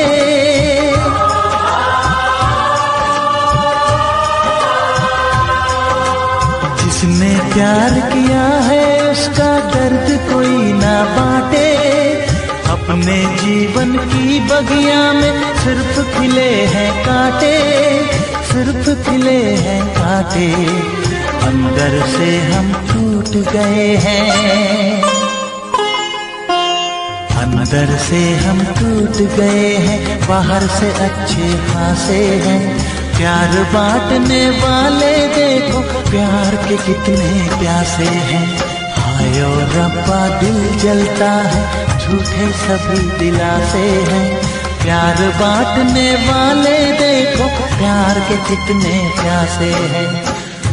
जिसने प्यार किया है उसका दर्द कोई ना बांटे। अपने जीवन की बगिया में सिर्फ खिले हैं कांटे, सिर्फ खिले हैं कांटे। अंदर से हम टूट गए हैं, अंदर से हम टूट गए हैं, बाहर से अच्छे खासे हैं। प्यार बांटने वाले देखो प्यार के कितने प्यासे हैं। हाय ओ रब्बा दिल जलता है, झूठे सभी दिलासे हैं। प्यार बांटने वाले देखो प्यार के कितने प्यासे हैं।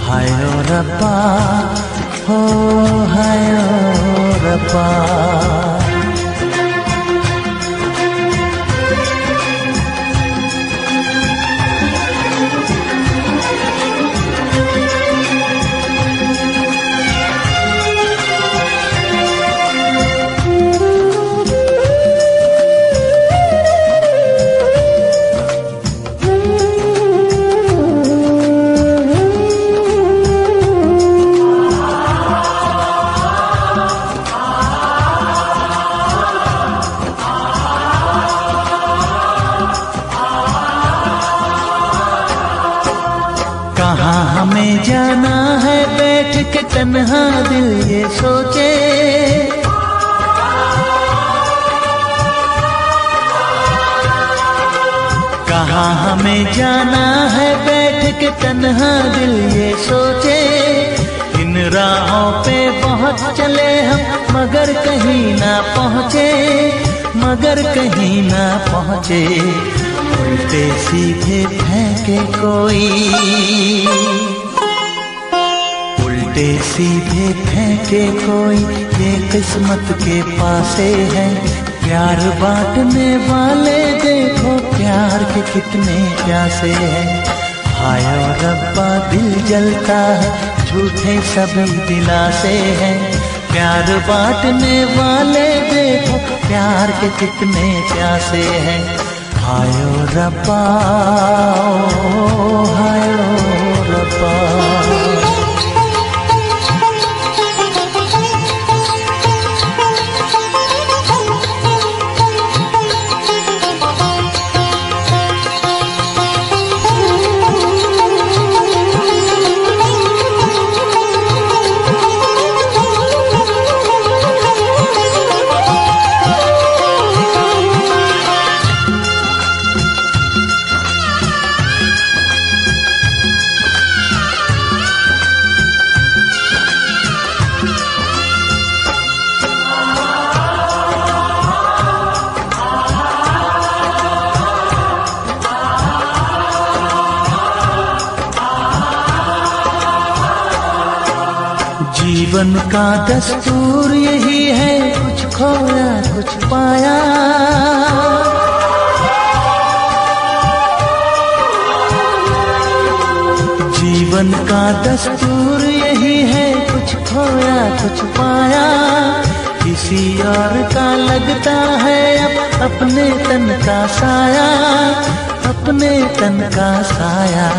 हाय ओ रब्बा, हो हाय ओ रब्बा। कहाँ हमें जाना है बैठ के तन्हा दिल ये सोचे, कहाँ हमें जाना है बैठ के तन्हा दिल ये सोचे। इन राहों पे बहुत चले हम मगर कहीं ना पहुँचे, मगर कहीं ना पहुँचे। उल्टे सीधे फेंके कोई, उल्टे सीधे फेंके कोई, ये किस्मत के पासे है। प्यार बांटने वाले देखो प्यार के कितने प्यासे हैं। हाय ओ रब्बा दिल जलता है, झूठे सभी दिलासे हैं। प्यार बांटने वाले देखो प्यार के कितने प्यासे हैं। हाय ओ रब्बा, हाय ओ रब्बा। जीवन का दस्तूर यही है, कुछ खोया कुछ पाया। जीवन का दस्तूर यही है, कुछ खोया कुछ पाया। किसी और का लगता है अब अपने तन का साया, अपने तन का साया।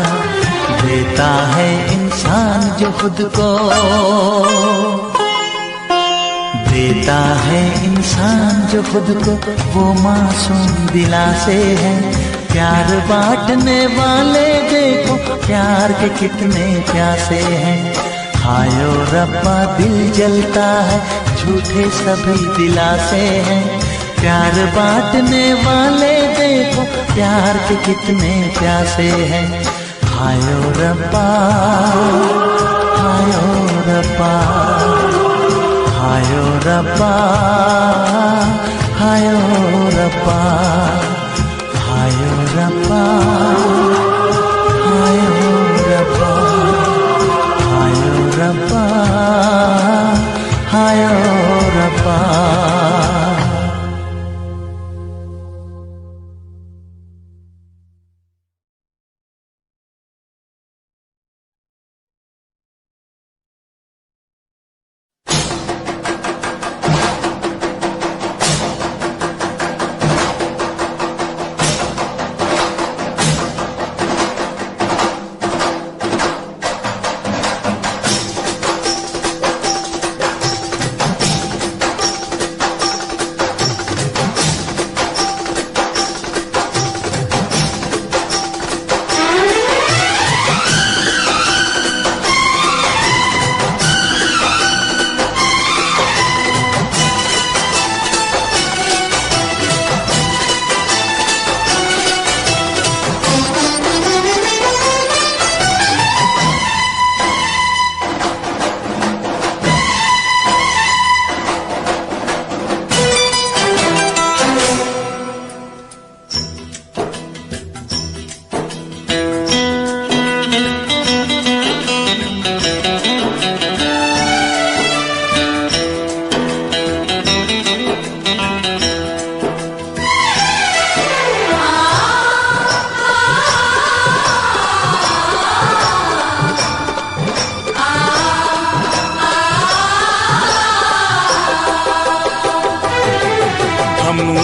देता है इंसान जो खुद को, देता है इंसान जो खुद को, वो मासूम दिलासे हैं। प्यार बांटने वाले देखो प्यार के कितने प्यासे हैं। हाय ओ रब्बा दिल जलता है, झूठे सभी दिलासे हैं। प्यार बांटने वाले देखो प्यार के कितने प्यासे हैं। हाय ओ रब्बा, हाय ओ रब्बा, हाय ओ रब्बा, हाय ओ रब्बा, हाय ओ रब्बा, हाय ओ रब्बा, हाय ओ रब्बा, हाय ओ रब्बा।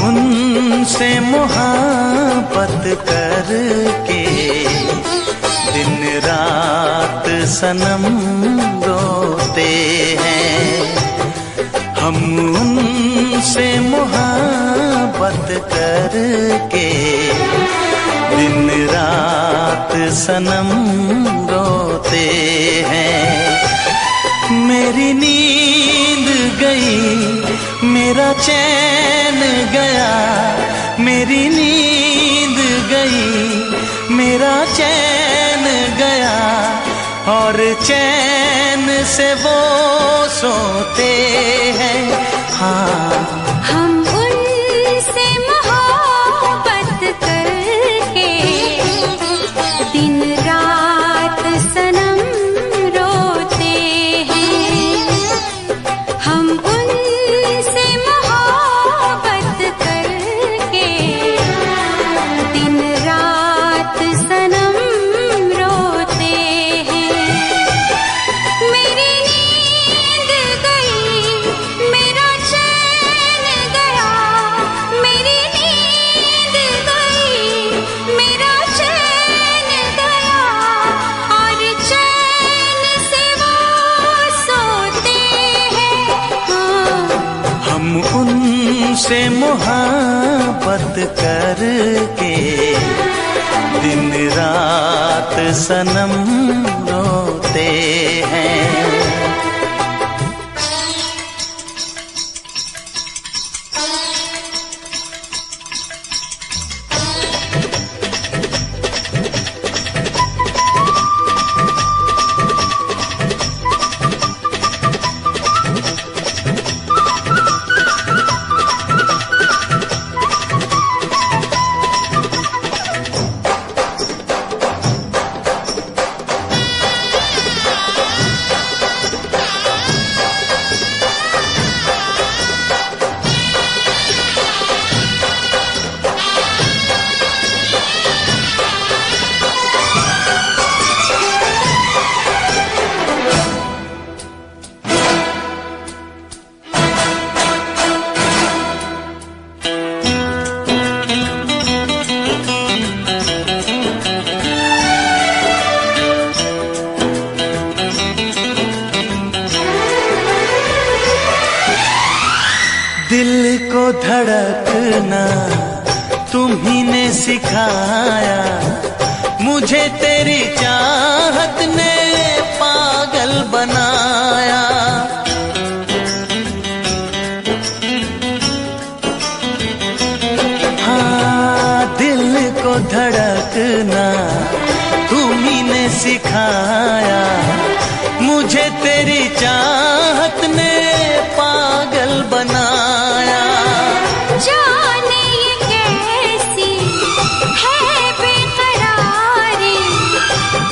उनसे मोहब्बत करके दिन रात सनम रोते हैं। हम उनसे मोहब्बत करके दिन रात सनम रोते हैं। मेरी नींद गई, मेरा चैन गया, मेरी नींद गई, मेरा चैन गया, और चैन से वो सोते हैं। हाँ, हम उनसे मोहब्बत करके दिन रात सनम रोते हैं। हम उनसे मोहब्बत तुमसे मोहब्बत करके दिन रात सनम रोते हैं। दिल को धड़कना तुम्ही ने सिखाया, मुझे तेरी चाहत ने पागल बनाया। हाँ, दिल को धड़कना तुम्ही ने सिखाया, मुझे तेरी चाहत ने पागल बनाया। जाने ये कैसी है बेकरारी,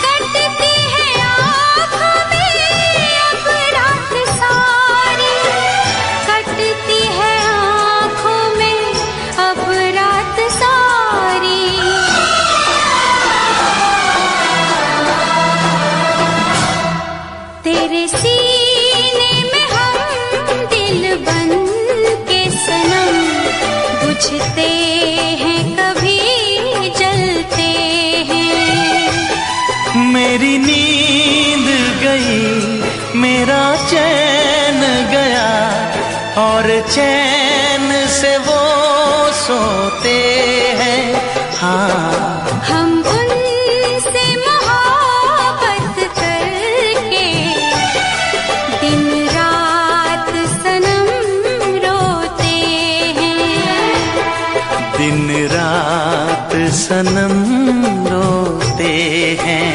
कटती है आँखों में अब रात सारी, कटती है आँखों में अब रात सारी। तेरे सीने में हम दिल बन के सनम, बुझते हैं कभी जलते हैं। मेरी नींद गई, मेरा चैन गया, और चैन से वो सोते हैं। हाँ, हम उनसे मोहब्बत करके दिन रात सनम रोते हैं। दिन रात सनम रोते हैं।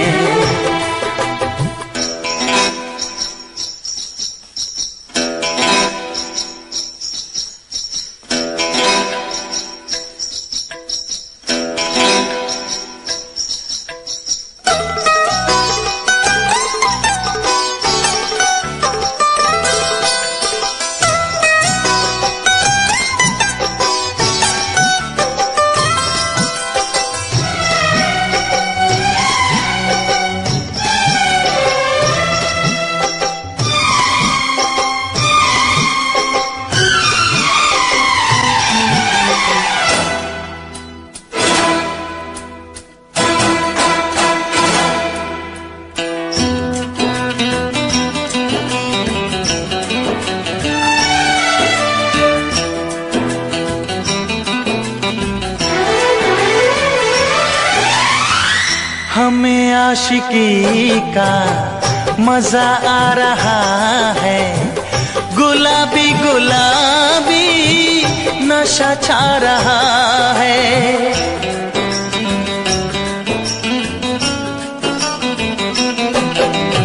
हमें आशिकी का मजा आ रहा है, गुलाबी गुलाबी नशा छा रहा है।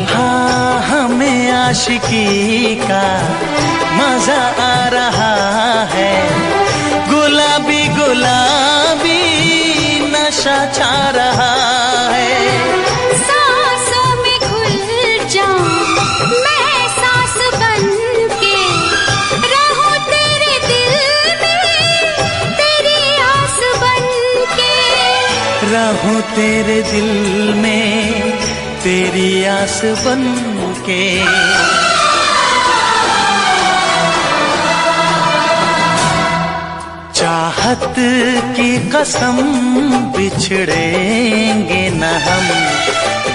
हाँ, हमें आशिकी का मजा आ रहा है, गुलाबी गुलाबी नशा छा रहा है। सांसों में घुल जाऊं मैं सांस बन के, रहूं तेरे दिल में तेरी आस बन के, रहूं तेरे दिल में तेरी आस बन के। चाहत की कसम बिछड़ेंगे न हम,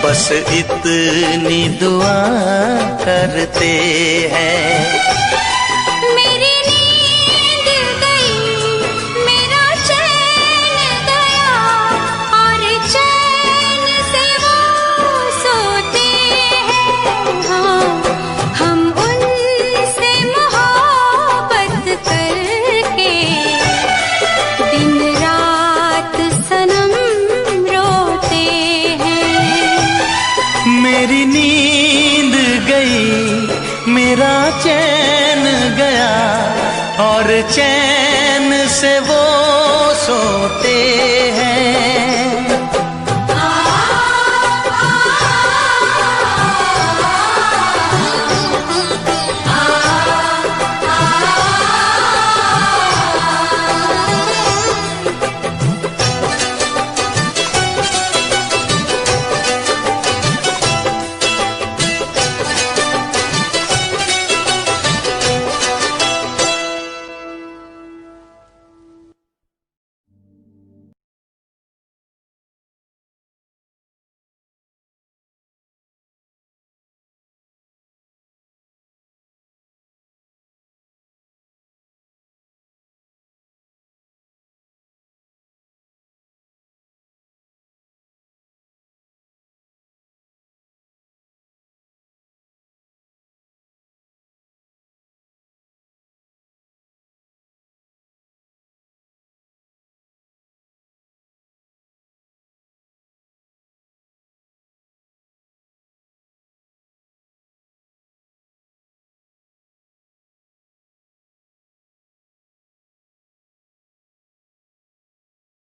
बस इतनी दुआ करते हैं। मेरी नींद गई, मेरी नींद गई, मेरा चैन गया, और चैन से वो सोते